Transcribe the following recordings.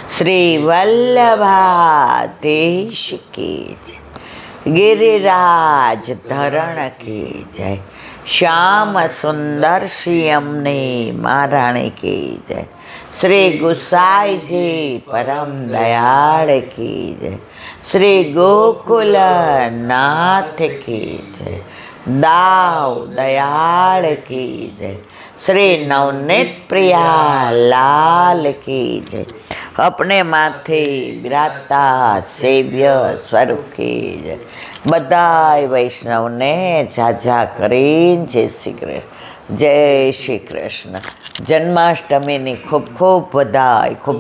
શ્રી વલ્લભાધીશ કી જય, ગિરિરાજ ધરણ કી જય, શ્યામ સુંદર શ્રીયમની મહારાણી કી જય, શ્રી ગુસાઈજી પરમ દયાળ કી જય, શ્રી ગોકુલ નાથ કી જય, દાવ દયાળ કી જય, શ્રી નવનીત પ્રિયા લાલ કી જય, अपने माथे बिराजता सेव्य स्वरूप की जय। बधाय वैष्णव ने झाझा करीन जय श्री कृष्ण, जय श्री कृष्ण। जन्माष्टमी ने खूब खूब बधाई, खूब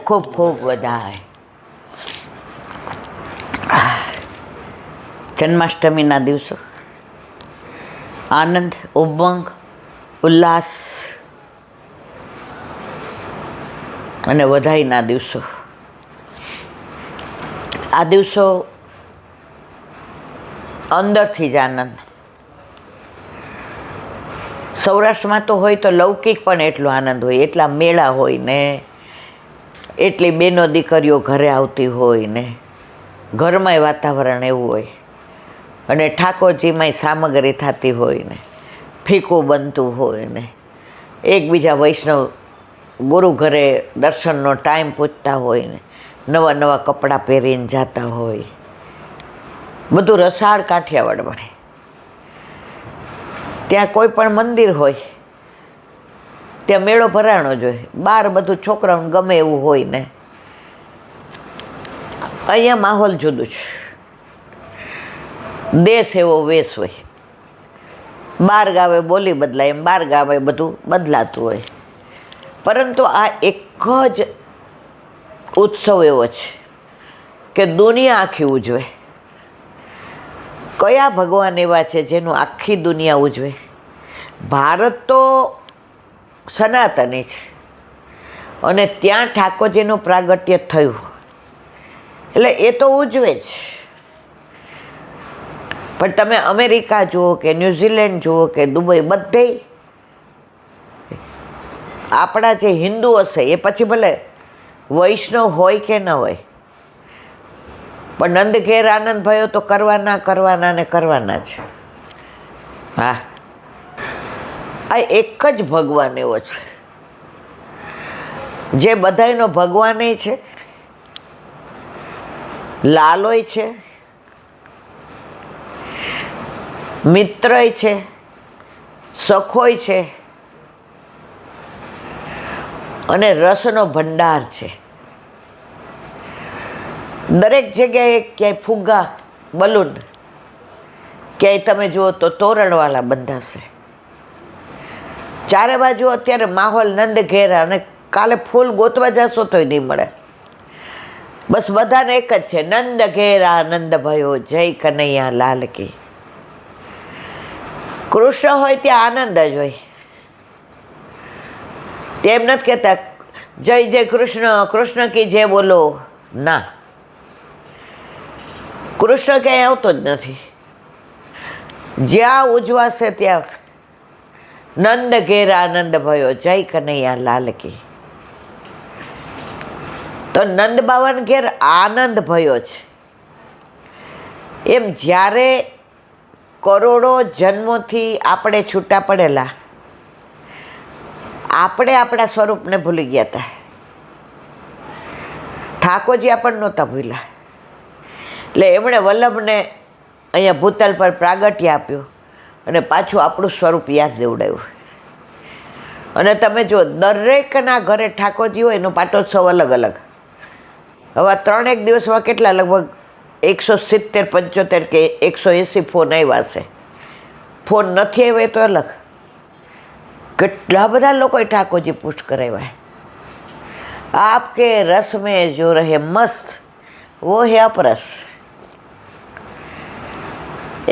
खूब खूब बधाई। जन्माष्टमी ना दिवसों आनंद, उमंग, उल्लास અને વધાઈના દિવસો, આ દિવસો અંદરથી જ આનંદ. સૌરાષ્ટ્રમાં તો હોય તો લૌકિક પણ એટલો આનંદ હોય, એટલા મેળા હોય ને, એટલી બેનો દીકરીઓ ઘરે આવતી હોય ને, ઘરમાંય વાતાવરણ એવું હોય, અને ઠાકોરજીમાંય સામગ્રી થતી હોય ને, ફીકું બનતું હોય ને, એકબીજા વૈષ્ણવ ગુરુ ઘરે દર્શનનો ટાઈમ પૂછતા હોય ને, નવા નવા કપડાં પહેરીને જતા હોય, બધું રસાળ કાઠિયાવાડ મળે. ત્યાં કોઈ પણ મંદિર હોય ત્યાં મેળો ભરાણો જ હોય, બહાર બધું છોકરાઓને ગમે એવું હોય ને, અહીંયા માહોલ જુદું છે. દેશ એવો વેશ હોય, બાર ગાવે બોલી બદલાય એમ બાર ગાવે બધું બદલાતું હોય. પરંતુ આ એક જ ઉત્સવ એવો છે કે દુનિયા આખી ઉજવે. કયા ભગવાન એવા છે જેનું આખી દુનિયા ઉજવે? ભારત તો સનાતની છે અને ત્યાં ઠાકોરજીનું પ્રાગટ્ય થયું એટલે એ તો ઉજવે જ. પણ તમે અમેરિકા જુઓ કે ન્યૂઝીલેન્ડ જુઓ કે દુબઈ, બધે આપણા જે હિન્દુ હશે એ પછી ભલે વૈષ્ણવ હોય કે ન હોય, પણ નંદ ઘેર આનંદ ભયો તો કરવાના ને કરવાના છે. હા, આ એક જ ભગવાન એવો છે જે બધાયનો ભગવાન છે, લાલોય છે, મિત્રય છે, સખોય છે અને રસનો ભંડાર છે. દરેક જગ્યાએ ક્યાંય ફુગ્ગા, બલૂન, ક્યાંય તમે જુઓ તો તોરણવાળા બંધાશે. ચારે બાજુ અત્યારે માહોલ નંદ ઘેરા, અને કાલે ફૂલ ગોતવા જશો તોય નહીં મળે. બસ બધાને એક જ છે, નંદ ઘેરા આનંદ ભયો, જય કનૈયા લાલ કી. કૃષ્ણ હોય ત્યાં આનંદ જ હોય. તેમ નથી કહેતા જય જય કૃષ્ણ, કૃષ્ણ કી જય બોલો, ના, કૃષ્ણ ક્યાંય આવતો જ નથી. જ્યાં ઉજવાશે ત્યાં નંદ ઘેર આનંદ ભયો, જય કનૈયા લાલ કી. તો નંદ બાવન ઘેર આનંદ ભયો છે. એમ જ્યારે કરોડો જન્મોથી આપણે છૂટા પડેલા, આપણે આપણા સ્વરૂપને ભૂલી ગયા હતા. ઠાકોરજી આપણને નહોતા ભૂલ્યા, એટલે એમણે વલ્લભને અહીંયા ભૂતલ પર પ્રાગટ્ય આપ્યું અને પાછું આપણું સ્વરૂપ યાદ દેવડાવ્યું. અને તમે જો દરેકના ઘરે ઠાકોરજી હોય એનો પાટોત્સવ અલગ અલગ. હવે 3 દિવસમાં કેટલા, લગભગ 170, 75 કે 180 ફોન આવ્યા છે. ફોન નથી આવ્યા તો અલગ. કેટલા બધા લોકોએ ઠાકોરજી પુષ્ટ કરાવ્યા. આપકે રસ મેં જો રહે મસ્ત વો હે અપરસ.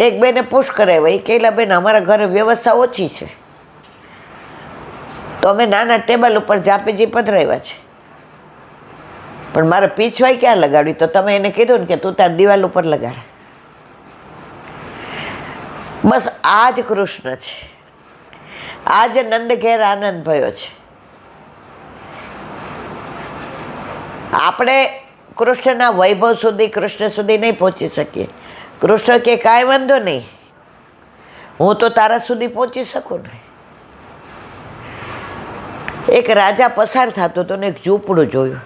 એક બેને પુષ્ટ કરાવ્યા, એ કહેલા બેન અમારા ઘરે વ્યવસ્થા ઓછી છે તો અમે નાના ટેબલ ઉપર જાપીજી પધરાવ્યા છે, પણ મારે પીછવાઈ ક્યાં લગાડવી? તો તમે એને કીધું ને કે તું તાર દિવાલ ઉપર લગાડ. બસ આ જ કૃષ્ણ છે, આજે નંદ ઘેર આનંદ ભયો છે. આપણે કૃષ્ણના વૈભવ સુધી, કૃષ્ણ સુધી નહીં પહોંચી શકીએ. કૃષ્ણ કે કાંઈ વાંધો નહીં, હું તો તારા સુધી પહોંચી શકું ને. એક રાજા પસાર થતો હતો ને એક ઝૂંપડું જોયું,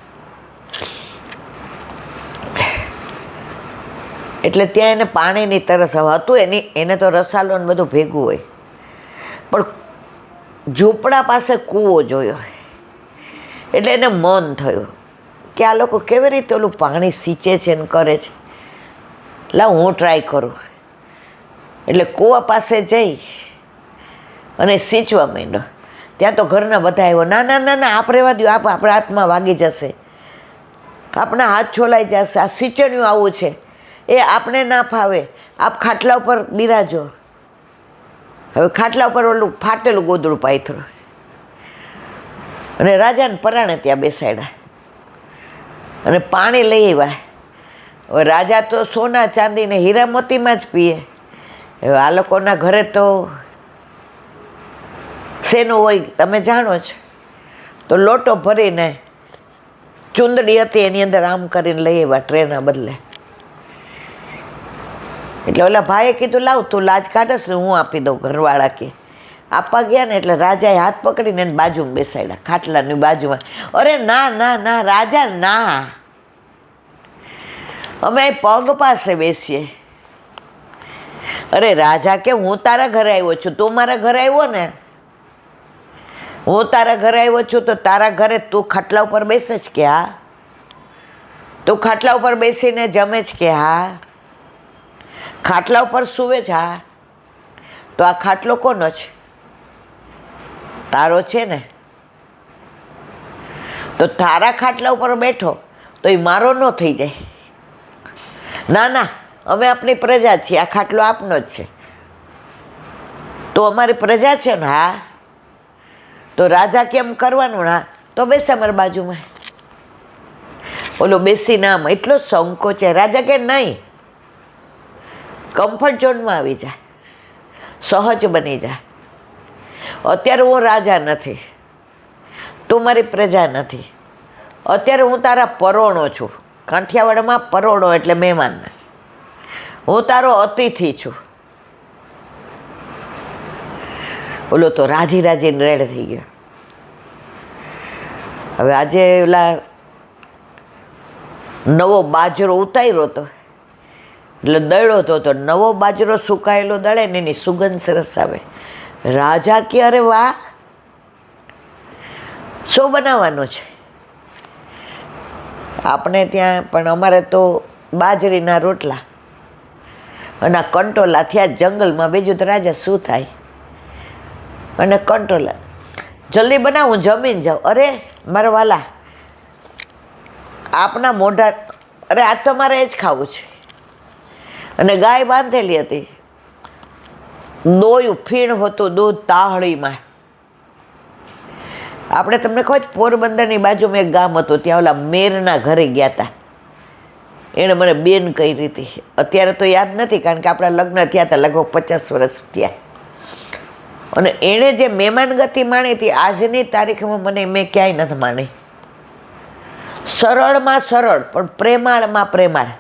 એટલે ત્યાં એને પાણીની તરસ હતું. એને તો રસાલો ને બધું ભેગું હોય, પણ ઝૂંપડા પાસે કૂવો જોયો એટલે એને મન થયું કે આ લોકો કેવી રીતે ઓલું પાણી સિંચે છે ને કરે છે, લાવ હું ટ્રાય કરું. એટલે કૂવા પાસે જઈ અને સિંચવા માંડ્યો. ત્યાં તો ઘરના બધા આવ્યો, ના ના ના ના, આપ રહેવા દો, આપણા હાથમાં વાગી જશે, આપણા હાથ છોલાઈ જશે, આ સિંચણિયું આવું છે, એ આપણે ના ફાવે, આપ ખાટલા ઉપર બિરાજો. હવે ખાટલા ઉપર ઓલું ફાટેલું ગોદડું પાથરું અને રાજાને પરાણે ત્યાં બેસાડ્યા અને પાણી લઈ આવ્યા. હવે રાજા તો સોના ચાંદી ને હીરા મોતીમાં જ પીએ. હવે આ લોકોના ઘરે તો શેનું હોય તમે જાણો છો. તો લોટો ભરીને ચૂંદડી હતી એની અંદર આમ કરીને લઈ આવ્યા ટ્રેના બદલે. એટલે ઓલા ભાઈએ કીધું લાવ તું લાજ કાઢસ ને હું આપી દઉં. ઘરવાળા કે આપવા ગયા ને એટલે રાજાએ હાથ પકડીને એને બાજુમાં બેસાડ્યા, ખાટલાની બાજુમાં. અરે ના ના ના રાજા ના, અમે પગ પાસે બેસીએ. અરે રાજા કે હું તારા ઘરે આવ્યો છું, તું મારા ઘરે આવ્યો ને, હું તારા ઘરે આવ્યો છું તો તારા ઘરે તું ખાટલા ઉપર બેસે જ કે હા, તું ખાટલા ઉપર બેસીને જમે જ કે હા, ખાટલા ઉપર સૂવે છે હા, તો આ ખાટલો કોનો છે? તારો છે ને. તો તારા ખાટલા ઉપર બેઠો તો એ મારો ન થઈ જાય. ના ના, અમે આપણી પ્રજા છીએ, આ ખાટલો આપનો જ છે. તો અમારી પ્રજા છે ને હા, તો રાજા કેમ કરવાનું? હા, તો બેસે અમારી બાજુમાં. ઓલો બેસીને આમ એટલો સંકોચે. રાજા કે નહીં, કમ્ફર્ટ ઝોનમાં આવી જા, સહજ બની જા. અત્યારે હું રાજા નથી, તું મારી પ્રજા નથી, અત્યારે હું તારા પરોણો છું. કાઠિયાવાડમાં પરોણો એટલે મહેમાન, હું તારો અતિથિ છું. ઓલો તો રાજી રાજીને રેડ થઈ ગયો. હવે આજે ઓલા નવો બાજરો ઉતાર્યો હતો એટલે દળ્યો હતો. નવો બાજરો સુકાયેલો દળે ને એની સુગંધ સરસ આવે. રાજા કે અરે વાહ, શું બનાવવાનું છે? આપણે ત્યાં પણ અમારે તો બાજરીના રોટલા અને આ કંટોલા થયા જંગલમાં. બીજું તો રાજા શું થાય? અને કંટોલા જલ્દી બનાવું, જમીન જાઉં. અરે મારા વાલા, આપના મોઢા, અરે આજ તો મારે એ જ ખાવું છે. અને ગાય બાંધેલી હતી, દોયું ફીણ હતું દૂધ તાહળીમાં. આપણે તમને કહો પોરબંદરની બાજુમાં એક ગામ હતું, ત્યાં ઓલા મેરના ઘરે ગયા હતા. એણે મને બેન કહી હતી. અત્યારે તો યાદ નથી કારણ કે આપણા લગ્ન થયા હતા, લગભગ 50 વર્ષ થયા. અને એણે જે મહેમાન ગતિ માણી હતી આજની તારીખમાં મને મેં ક્યાંય નથી માણી. સરળમાં સરળ પણ પ્રેમાળમાં પ્રેમાળ.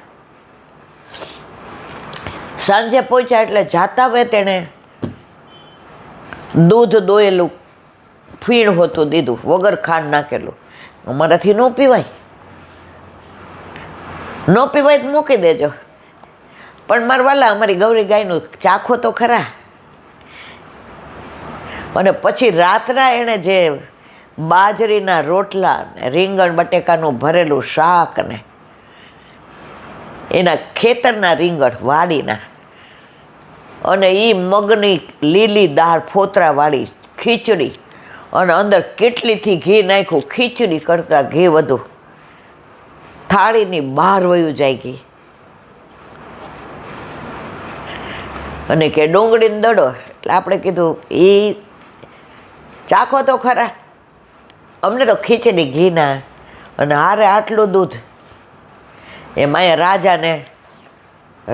સાંજે પહોંચ્યા એટલે જાતા હોય તેણે દૂધ દોયેલું ફીણ હોતું દીધું, વગર ખાંડ નાખેલું. અમારાથી ન પીવાય, ન પીવાય તો મૂકી દેજો. પણ મારા વાલા, અમારી ગૌરી ગાયનું ચાખો તો ખરા. અને પછી રાતના એણે જે બાજરીના રોટલા ને રીંગણ બટેકાનું ભરેલું શાક ને એના ખેતરના રીંગણ વાડીના, અને એ મગની લીલી દાળ ફોતરાવાળી ખીચડી, અને અંદર કેટલીથી ઘી નાખ્યું, ખીચડી કરતાં ઘી વધુ, થાળીની બહાર વયું જાય ઘી. અને કે ડુંગળીને દડો. એટલે આપણે કીધું એ ચાખો તો ખરા, અમને તો ખીચડી ઘીના અને હારે આટલું દૂધ. એમાં રાજાને,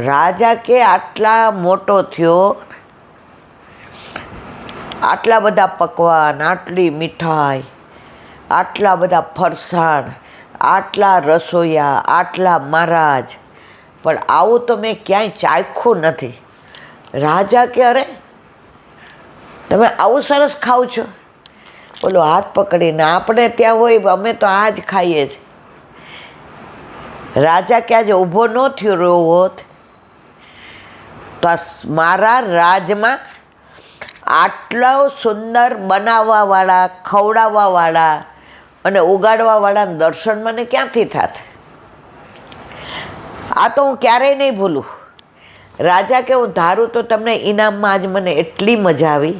રાજા કે આટલા મોટો થયો, આટલા બધા પકવાન, આટલી મીઠાઈ, આટલા બધા ફરસાણ, આટલા રસોઈયા, આટલા મહારાજ, પણ આવું તો મેં ક્યાંય ચાખ્યું નથી. રાજા કે અરે તમે આવું સરસ ખાવ છો? બોલો હાથ પકડીને, આપણે ત્યાં હોય અમે તો આ જ ખાઈએ છીએ. રાજા કે આજે ઊભો ન થયો રહ્યો હોત તો મારા રાજમાં આટલા સુંદર બનાવવાવાળા, ખવડાવવાવાળા અને ઉગાડવાવાળા દર્શન મને ક્યાંથી થાત? આ તો હું ક્યારેય નહીં ભૂલું. રાજા કે હું ધારું તો તમને ઇનામમાં આજ મને એટલી મજા આવી,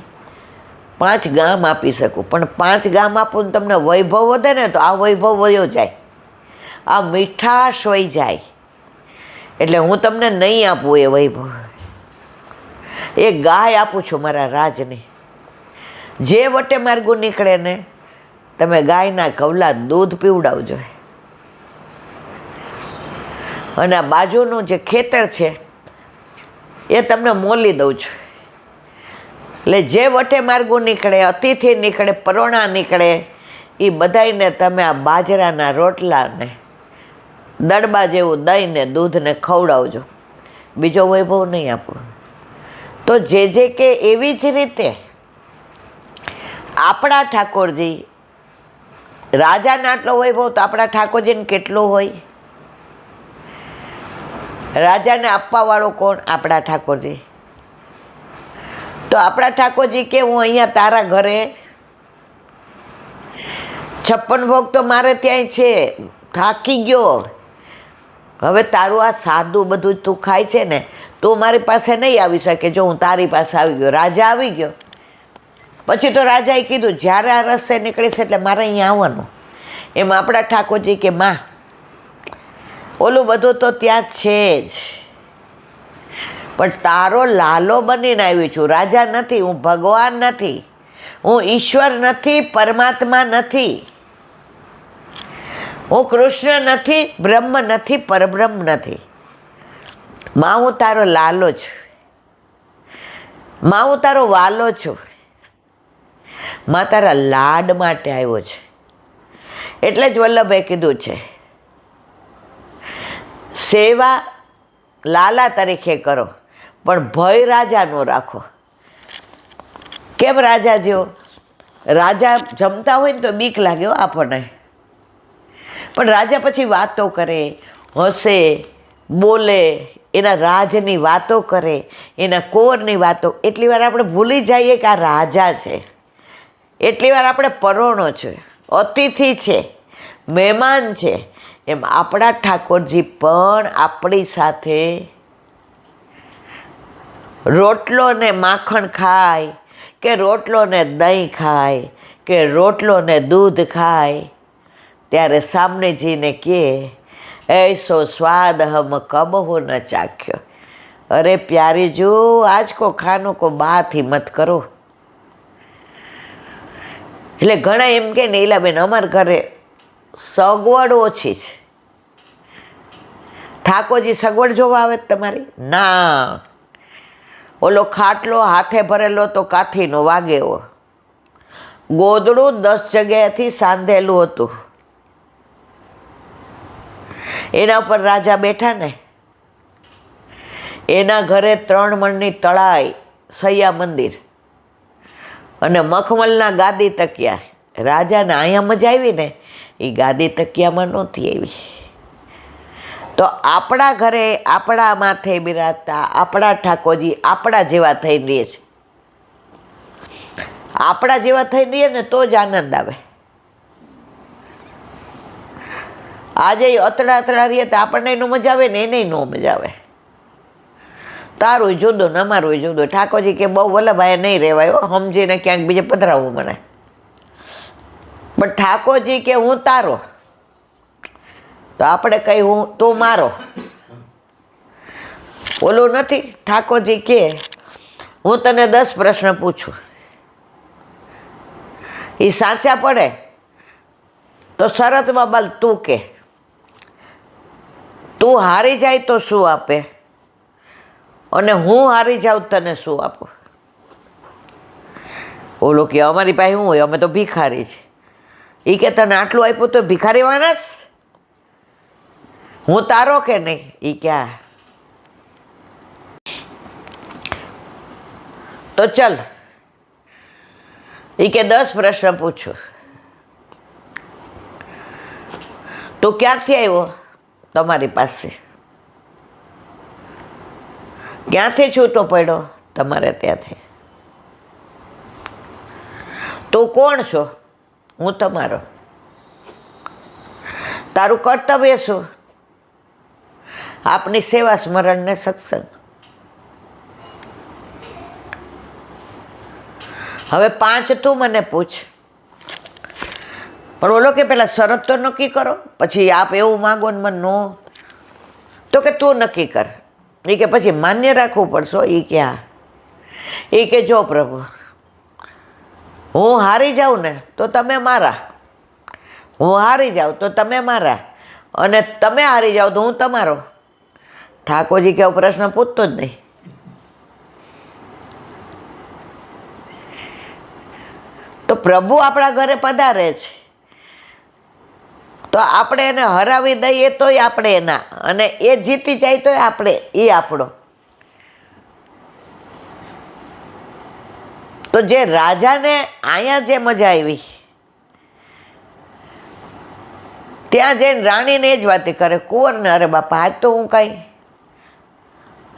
5 ગામ આપી શકું, પણ 5 ગામ આપું ને તમને વૈભવ વધે ને તો આ વૈભવ વયો જાય, આ મીઠાશ વહી જાય. એટલે હું તમને નહીં આપું એ વૈભવ. એ ગાય આપું છું મારા રાજને. જે વટે માર્ગું નીકળે ને તમે ગાયના કવલા દૂધ પીવડાવજો. અને આ બાજુનું જે ખેતર છે એ તમને મોલી દઉં છું. એટલે જે વટે માર્ગું નીકળે, અતિથિ નીકળે, પરોણા નીકળે, એ બધાને તમે આ બાજરાના રોટલાને દડબા જેવું દહીંને દૂધને ખવડાવજો. બીજો વૈભવ નહીં આપો. તો જે કે એવી જ રીતે આપણા ઠાકોરજી, રાજાને આટલો વૈભવ તો આપણા ઠાકોરજીને કેટલો હોય? રાજાને આપવાવાળો કોણ? આપણા ઠાકોરજી. તો આપણા ઠાકોરજી કે હું અહીંયા તારા ઘરે 56 ભોગ તો મારે ત્યાંય છે, થાકી ગયો, હવે તારું આ સાદું બધું તું ખાય છે ને, તું મારી પાસે નહીં આવી શકે. જો હું તારી પાસે આવી ગયો, રાજા આવી ગયો, પછી તો રાજાએ કીધું જ્યારે આ રસ્તે નીકળીશ એટલે મારે અહીંયા આવવાનું. એમ આપણા ઠાકોરજી કે માં ઓલું બધું તો ત્યાં છે જ, પણ તારો લાલો બનીને આવી છું. રાજા નથી, હું ભગવાન નથી, હું ઈશ્વર નથી, પરમાત્મા નથી, હું કૃષ્ણ નથી, બ્રહ્મ નથી, પરબ્રહ્મ નથી. માં હું તારો લાલો છું, માં હું તારો વાલો છું, માં તારા લાડ માટે આવ્યો છે. એટલે જ વલ્લભે કીધું છે સેવા લાલા તરીકે કરો પણ ભય રાજાનો રાખો. કેમ રાજા જેવો? રાજા જમતા હોય ને તો બીક લાગે આપણને, પણ રાજા પછી વાતો કરે, હસે, બોલે, એના રાજની વાતો કરે, એના કોરની વાતો. એટલી વાર આપણે ભૂલી જઈએ કે આ રાજા છે, એટલી વાર આપણે પરોણો છે, અતિથિ છે, મહેમાન છે. એમ આપણા ઠાકોરજી પણ આપણી સાથે રોટલો ને માખણ ખાય કે રોટલો ને દહીં ખાય કે રોટલો ને દૂધ ખાય ત્યારે સામને જઈને કહે ऐसो स्वाद हम कबहू न चाख्यो. अरे प्यारी जो आज को खानो को बात ही मत કરો. એટલે ઘણા એમ કે ને ઈલાબેન અમારા ઘરે સગવડ ઓછી છે. ઠાકોરજી સગવડ જોવા આવે તમારી? ના, ઓલો ખાટલો હાથે ભરેલો તો કાથીનો વાગેવો, ગોદડું 10 જગ્યાએથી સાંધેલું હતું, એના ઉપર રાજા બેઠા ને, એના ઘરે 3 મણની તળાઈ, સૈયા મંદિર અને મખમલના ગાદી તકિયા. રાજાને અહીંયા મજા આવી ને એ ગાદી તકિયામાં નહોતી આવી. તો આપણા ઘરે આપણા માથે બિરાજતા આપણા ઠાકોરજી આપણા જેવા થઈ રહીએ છે. આપણા જેવા થઈ રહીએ ને તો જ આનંદ આવે. આજે અતડા અતડા રહીએ તો આપણને એનું મજા આવે ને એને નો મજા આવે. તારું જુદું ને અમારું જુદું. ઠાકોરજી કે બહુ વલ્લભાઈ નહીં રહેવાય, સમજીને ક્યાંક બીજે પધરાવવું મને. પણ ઠાકોરજી કે હું તારો, તો આપણે કહી હું તું મારો. ઓલું નથી. ઠાકોરજી કે હું તને 10 પ્રશ્ન પૂછું, એ સાચા પડે તો શરતમાં બલ તું કે, તું હારી જાય તો શું આપે અને હું હારી જાઉં તને શું આપું. ઓલો કે અમારી પાસે શું હોય, અમે તો ભિખારી છે. એ કે તને આટલું આપ્યું તો ભિખારી માણસ? હું તારો કે નહીં? એ ક્યાં? તો ચલ, એ કે 10 પ્રશ્ન પૂછું. તું ક્યાંથી આવ્યો? તમારી પાસે. ક્યાંથી છૂટો પડ્યો? તમારે ત્યાંથી. તું કોણ છો? હું તમારો. તારું કર્તવ્ય શું? આપની સેવા, સ્મરણ ને સત્સંગ. હવે 5 તું મને પૂછ. પણ બોલો કે પેલા શરત તો નક્કી કરો, પછી આપ એવું માગો ને મને નો. તો કે તું નક્કી કર. એ કે પછી માન્ય રાખવું પડશે. એ ક્યાં? એ કે જો પ્રભુ, હું હારી જાઉં ને તો તમે મારા, હું હારી જાઉં તો તમે મારા, અને તમે હારી જાઓ તો હું તમારો. ઠાકોરજી કેવો પ્રશ્ન પૂછતો જ નહીં. તો પ્રભુ આપણા ઘરે પધારે છે તો આપણે એને હરાવી દઈએ તોય આપણે એના, અને એ જીતી જાય તોય આપણે એ આપણો. તો જે રાજાને અહીંયા જે મજા આવી, ત્યાં જઈને રાણીને એ જ વાતે કરે, કુંવરને અરે બાપા આજ તો હું કાંઈ.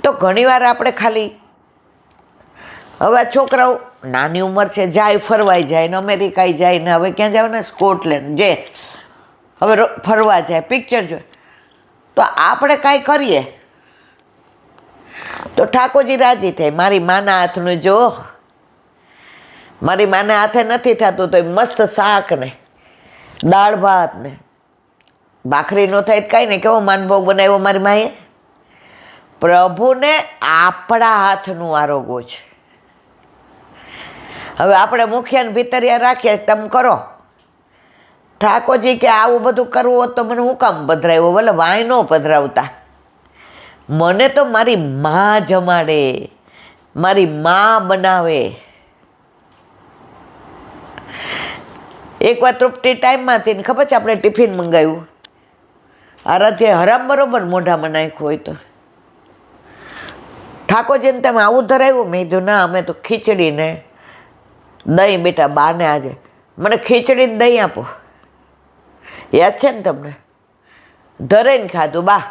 તો ઘણીવાર આપણે ખાલી હવે આ છોકરાઓ નાની ઉંમર છે, જાય ફરવાઈ જાય ને અમેરિકાઈ જાય ને હવે ક્યાં જાવ ને સ્કોટલેન્ડ જે હવે ફરવા જાય, પિક્ચર જોઈએ. તો આપણે કાંઈ કરીએ તો ઠાકોરજી રાજી થાય. મારી માના હાથનું જો, મારી માના હાથે નથી થતું તો મસ્ત શાક ને દાળ ભાત ને ભાખરી નો થાય કાંઈ નહીં. કેવો માનભોગ બનાવ્યો મારી માએ. પ્રભુને આપણા હાથનું આરોગો છે. હવે આપણે મુખિયાને ભીતરિયા રાખીએ, તમે કરો. ઠાકોરજી કે આવું બધું કરવું હોત તો મને હું કામ પધરાવ્યો? ભલે વાંય ન પધરાવતા, મને તો મારી મા જમાડે, મારી મા બનાવે. એક વાર તૃપ્તિ ટાઈમમાં હતી ને ખબર છે, આપણે ટિફિન મંગાવ્યું, આરાધ્ય હરામ બરોબર મોઢામાં નાખ્યું હોય તો ઠાકોરજીને તમે આવું ધરાવ્યું? મેં કીધું ના, અમે તો ખીચડી ને દહીં. બેટા બાને આજે મને ખીચડી ને દહીં આપો. યાદ છે ને તમને? ધરાઈને ખાધું. બા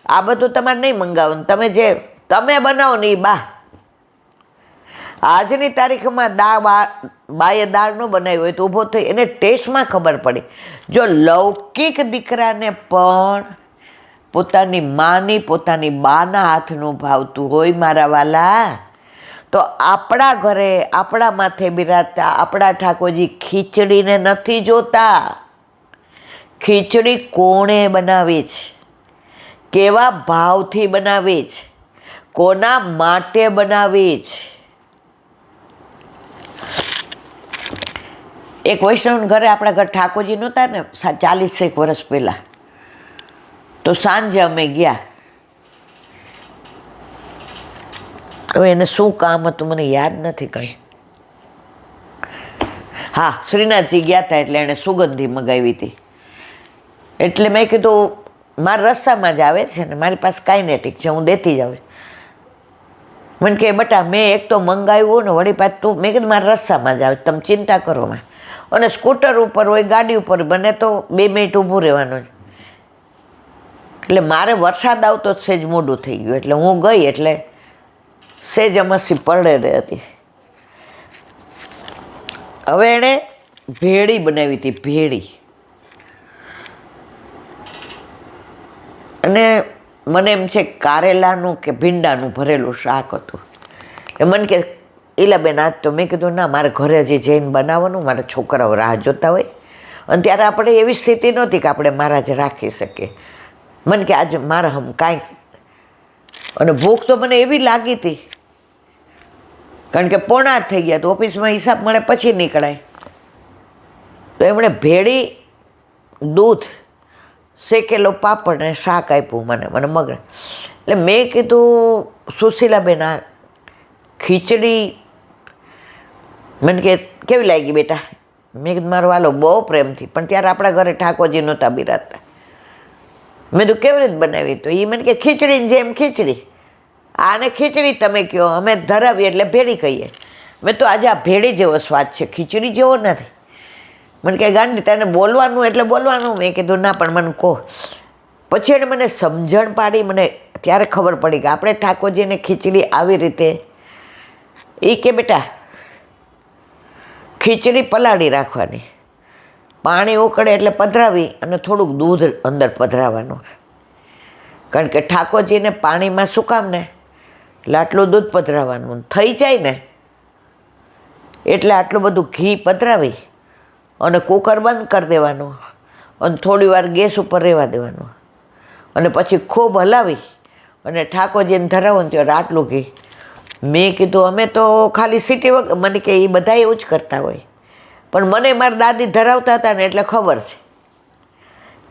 આ બધું તમારે નહીં મંગાવવાનું, તમે જે તમે બનાવો ને એ બા. આજની તારીખમાં બાએ દાળ ન બનાવી હોય તો ઊભો થઈ એને ટેસ્ટમાં ખબર પડી. જો લૌકિક દીકરાને પણ પોતાની માની, પોતાની બાના હાથનું ભાવતું હોય મારા વાલા, તો આપણા ઘરે આપણા માથે બિરાજતા આપણા ઠાકોરજી ખીચડીને નથી જોતા. ખીચડી કોણે બનાવી છે, કેવા ભાવથી બનાવી છે, કોના માટે બનાવી છે. એક વૈષ્ણવ ઘરે, આપણા ઘર ઠાકોરજી નહોતા ને 40 વર્ષ પહેલાં, તો સાંજે અમે ગયા. હવે એને શું કામ હતું મને યાદ નથી કંઈ. હા, શ્રીનાથજી ગયા હતા એટલે એણે સુગંધી મગાવી હતી. એટલે મેં કીધું મારા રસ્તામાં જ આવે છે ને મારી પાસે કાઇનેટિક છે, હું દેતી જાઉં. મને કહે બટા મેં એક તો મંગાવ્યું ને વળી પાછું તું. મેં કીધું મારા રસ્તામાં જ આવે, તમે ચિંતા કરો. મેં અને સ્કૂટર ઉપર હોય, ગાડી ઉપર બને તો 2 મિનિટ ઊભું રહેવાનું જ. એટલે મારે વરસાદ આવતો જ સેજ મોડું થઈ ગયું, એટલે હું ગઈ એટલે સેજ અમસી પડે હતી. હવે એણે ભેળી બનાવી હતી, ભેળી. અને મને એમ છે કારેલાનું કે ભીંડાનું ભરેલું શાક હતું. એ મને કે ઈલાબેન આજ તો. મેં કીધું ના, મારે ઘરે હજી જઈને બનાવવાનું, મારા છોકરાઓ રાહ જોતા હોય. અને ત્યારે આપણે એવી સ્થિતિ નહોતી કે આપણે મહારાજ રાખી શકીએ. મને કે આજે મારા હમ કાંઈક, અને ભૂખ તો મને એવી લાગી હતી કારણ કે 7:45 થઈ ગયા, તો ઓફિસમાં હિસાબ મળે પછી નીકળાય. તો એમણે ભેળી, દૂધ, શેકેલો પાપડ ને શાક આપ્યું મને મગર. એટલે મેં કીધું સુશીલાબેન આ ખીચડી મને કે કેવી લાગી બેટા? મેં કીધું મારો વાલો બહુ પ્રેમથી. પણ ત્યારે આપણા ઘરે ઠાકોરજી નહોતા બિરાજતા. મેં તો કેવી રીતે બનાવી? તો એ મને કે ખીચડીની જેમ ખીચડી. આને ખીચડી તમે કહો, અમે ધરાવીએ એટલે ભેળી કહીએ. મેં તો આજે આ ભેળી જેવો સ્વાદ છે, ખીચડી જેવો નથી. મને કે ગાંડી તને બોલવાનું એટલે બોલવાનું. મેં કીધું ના, પણ મને કહો. પછી એણે મને સમજણ પાડી. મને ત્યારે ખબર પડી કે આપણે ઠાકોરજીને ખીચડી આવી રીતે, એ કે બેટા ખીચડી પલાળી રાખવાની, પાણી ઉકળે એટલે પધરાવી અને થોડુંક દૂધ અંદર પધરાવવાનું. કારણ કે ઠાકોરજીને પાણીમાં શું કામ ને, એટલે આટલું દૂધ પધરાવવાનું. થઈ જાય ને એટલે આટલું બધું ઘી પધરાવી અને કુકર બંધ કરી દેવાનું અને થોડી વાર ગેસ ઉપર રહેવા દેવાનું. અને પછી ખૂબ હલાવી અને ઠાકોરજીને ધરાવો ને ત્યારે આટલું ઘી. મેં કીધું અમે તો ખાલી સીટી વગર, મને કે એ બધા એવું જ કરતા હોય, પણ મને મારી દાદી ધરાવતા હતા ને એટલે ખબર છે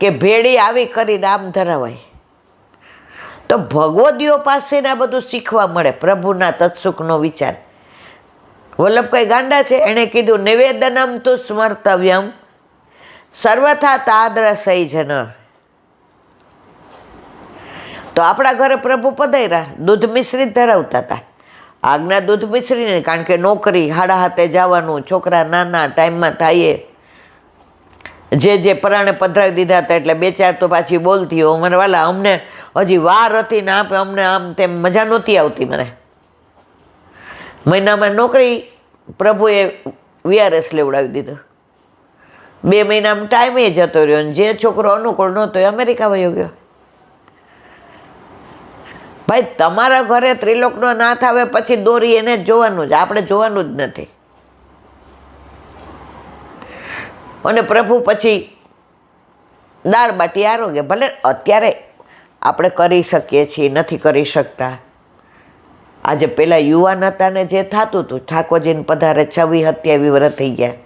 કે ભેળી આવી કરીને આમ ધરાવાય. તો ભગવદીઓ પાસે આ બધું શીખવા મળે, પ્રભુના તત્સુખનો વિચાર. વલ્લભભાઈ ગાંડા છે, એણે કીધું નિવેદનમ તુ સ્મર્તવ્યમ સર્વથા તાદ્રસૈ જન. તો આપણા ઘરે પ્રભુ પધાર્યા, દૂધ મિશ્રિત ધરાવતા હતા. આજ્ઞા દૂધ મિશ્રી, કારણ કે નોકરી, હાડા હાથે જવાનું, છોકરા નાના ટાઈમમાં થાય, જે પરાણે પધરાવી દીધા હતા એટલે બે ચાર તો પાછી બોલતી હો. મને વાલા અમને હજી વાર હતી ને આપે અમને આમ તેમ મજા નહોતી આવતી. મને મહિનામાં નોકરી પ્રભુએ VRS લેવડાવી દીધો. 2 મહિનામાં ટાઈમે જતો રહ્યો ને જે છોકરો અનુકૂળ નહોતો એ અમેરિકા વયો ગયો. ભાઈ તમારા ઘરે ત્રિલોકનો નાથ આવે પછી દોરી એને જ જોવાનું જ, આપણે જોવાનું જ નથી. અને પ્રભુ પછી દાળ બાટી આરોગ્ય. ભલે અત્યારે આપણે કરી શકીએ છીએ, નથી કરી શકતા. આજે પેલા યુવાન હતા ને જે થતું હતું, ઠાકોરજીને પધારે 26-27 વર્ષ થઈ ગયા.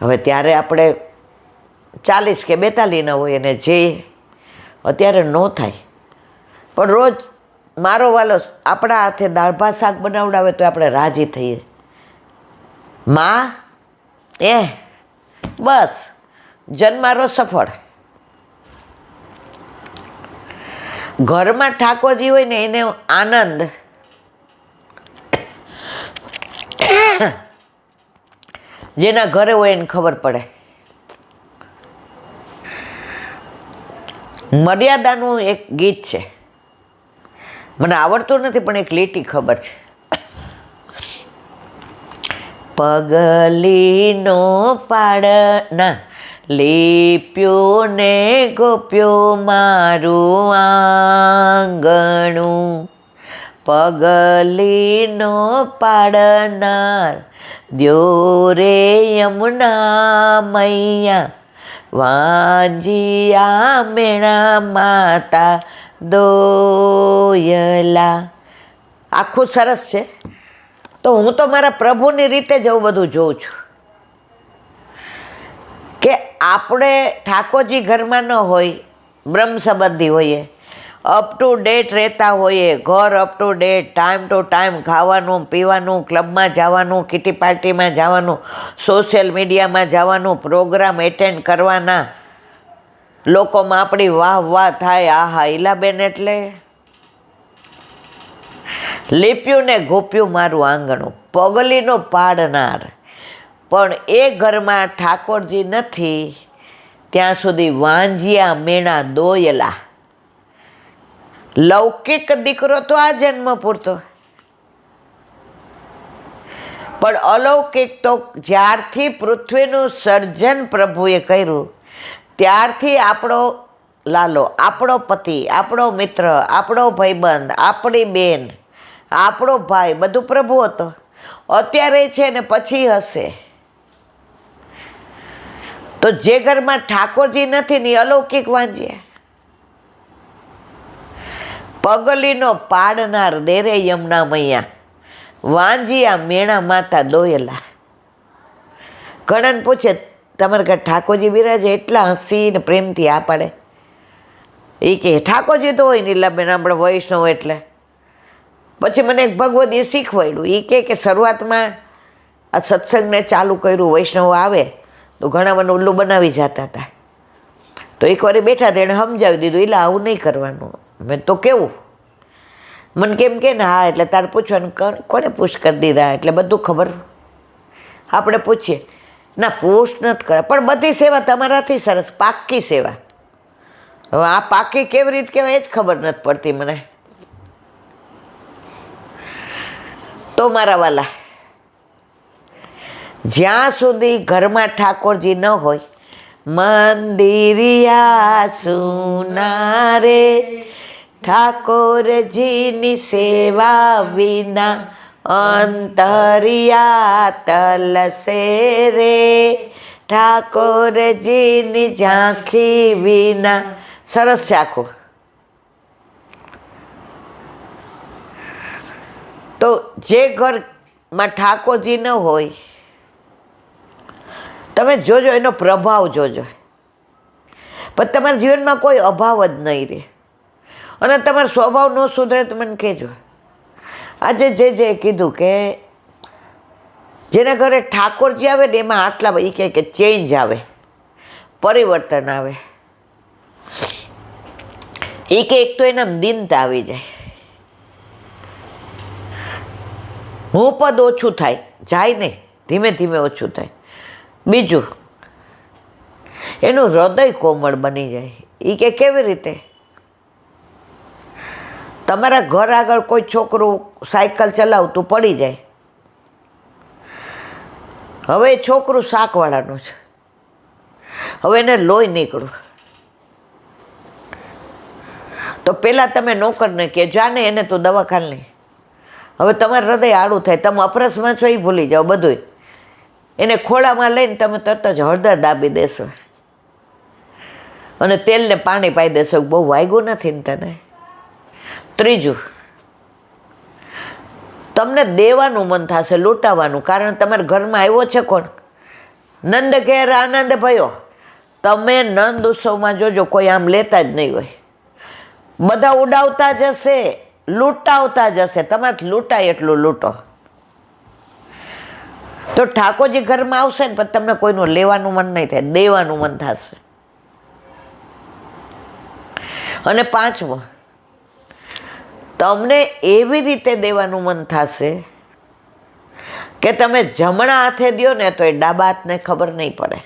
હવે ત્યારે આપણે 40 કે 42 ના હોય અને જે અત્યારે ન થાય. પણ રોજ મારો વાલો આપણા હાથે દાળ ભાત શાક બનાવડાવે તો આપણે રાજી થઈએ. માં બસ જન્મારો સફળ. ઘરમાં ઠાકોરજી હોય ને એને આનંદ. જેના ઘરે હોય એને ખબર પડે. મર્યાદાનું એક ગીત છે, મને આવડતું નથી પણ એક લીટી ખબર છે. પગલીનો પાડના લીપ્યો ને ગોપ્યો મારું આંગણું. પગલીનો પાડનાર દ્યો રે યમુના મૈયા, વાંજિયા મેણા માતા દોયલા. આખું સરસ છે. તો હું તો મારા પ્રભુની રીતે જ એવું બધું જોઉં છું કે આપણે ઠાકોરજી ઘરમાં ન હોય, બ્રહ્મ સંબંધી હોઈએ, અપ ટુ ડેટ રહેતા હોઈએ, ઘર up to date, time to time ખાવાનું પીવાનું, ક્લબમાં જવાનું, કિટી પાર્ટીમાં જવાનું, સોશિયલ મીડિયામાં જવાનું, પ્રોગ્રામ એટેન્ડ કરવાના, લોકોમાં આપણી વાહ વાહ થાય. આહા ઈલાબેન એટલે લીપ્યું ને ગોપ્યું મારું આંગણું, પગલીનો પાડનાર. પણ એ ઘરમાં ઠાકોરજી નથી ત્યાં સુધી વાંજિયા મેણા દોયલા. લૌકિક દીકરો તો આ જન્મ પૂરતો, પણ અલૌકિક તો જ્યારથી પૃથ્વીનું સર્જન પ્રભુએ કર્યું ત્યારથી આપણો લાલો, આપણો પતિ, આપણો મિત્ર, આપણો ભાઈબંધ, આપણી બેન, આપણો ભાઈ, બધું પ્રભુ હતો. અત્યારે છે ને પછી હશે. તો જે ઘરમાં ઠાકોરજી નથી ને અલૌકિક વાંજ્યા. પગલીનો પાડનાર દેરે યમુના મૈયા, વાંજિયા મેણા માતા દોયલા. ઘણાને પૂછે તમારે ઘર ઠાકોરજી બિરાજે, એટલા હસીને પ્રેમથી આ પાડે. એ કે ઠાકોરજી તો હોય નીલાબેન આપણે વૈષ્ણવ એટલે. પછી મને એક ભગવદીએ શીખવાડ્યું. એ કે શરૂઆતમાં આ સત્સંગને ચાલુ કર્યું, વૈષ્ણવ આવે તો ઘણા મને ઉલ્લુ બનાવી જતા હતા. તો એકવાર બેઠા હતા એણે સમજાવી દીધું, એટલે આવું નહીં કરવાનું. મેં તો કેવું મને કેમ કે ને હા એટલે તારે પૂછવાનું, કોને પૂછ કરી દીધા એટલે બધું ખબર. આપણે પૂછીએ ના પૂછ નથી કરે, પણ બધી સેવા તમારાથી સરસ, પાક્કી સેવા. હવે આ પાકી કેવી રીતે કહેવાય એ જ ખબર નથી પડતી મને. તો મારા વાલા, જ્યાં સુધી ઘરમાં ઠાકોરજી ન હોય, મંદિરિયા સુના રે, ઠાકોરજીની સેવા વિના અંતરિયા તલસે રે, ઠાકોરજીની ઝાંખી વિના. સરસ છે આખું. તો જે ઘરમાં ઠાકોરજી ન હોય, તમે જોજો એનો પ્રભાવ જોજો, પણ તમારા જીવનમાં કોઈ અભાવ જ નહીં રહે. અને તમારો સ્વભાવ ન સુધરે તો મને કહેજો. આજે જે કીધું કે જેના ઘરે ઠાકોરજી આવે ને એમાં આટલા એ કહે કે ચેન્જ આવે, પરિવર્તન આવે. એ કે એક તો એના દીનતા આવી જાય, હું પદ ઓછું થાય, જાય નહીં, ધીમે ધીમે ઓછું થાય. બીજું એનું હૃદય કોમળ બની જાય. એ કે કેવી રીતે? તમારા ઘર આગળ કોઈ છોકરું સાયકલ ચલાવતું પડી જાય, હવે એ છોકરું શાકવાળાનું છે, હવે એને લોહી નીકળ્યું, તો પહેલાં તમે નોકરને કહે જાને એને તું દવાખાને લઈ. હવે તમારું હૃદય આડું થાય, તમે અપરસમાં છો એ ભૂલી જાઓ બધું. એને ખોળામાં લઈને તમે તરત જ હળદર દાબી દેશો અને તેલને પાણી પાઈ દેશો, બહુ વાગ્યું નથી ને તને. ત્રીજું, તમને દેવાનું મન થશે, લૂંટાવાનું. કારણ તમારા ઘરમાં આવ્યો છે કોણ? નંદ ઘેર આનંદ ભયો. તમે નંદ ઉત્સવમાં જોજો કોઈ આમ લેતા જ નહીં હોય, બધા ઉડાવતા જશે, લૂંટાવતા જશે. તમારે લૂંટાય એટલું લૂંટો. તો ઠાકોરજી ઘરમાં આવશે ને પણ તમને કોઈનું લેવાનું મન નહીં થાય, દેવાનું મન થશે. અને પાંચમો, તમને એવી રીતે દેવાનું મન થશે કે તમે જમણા હાથે દો ને તો એ ડાબા હાથને ખબર નહીં પડે.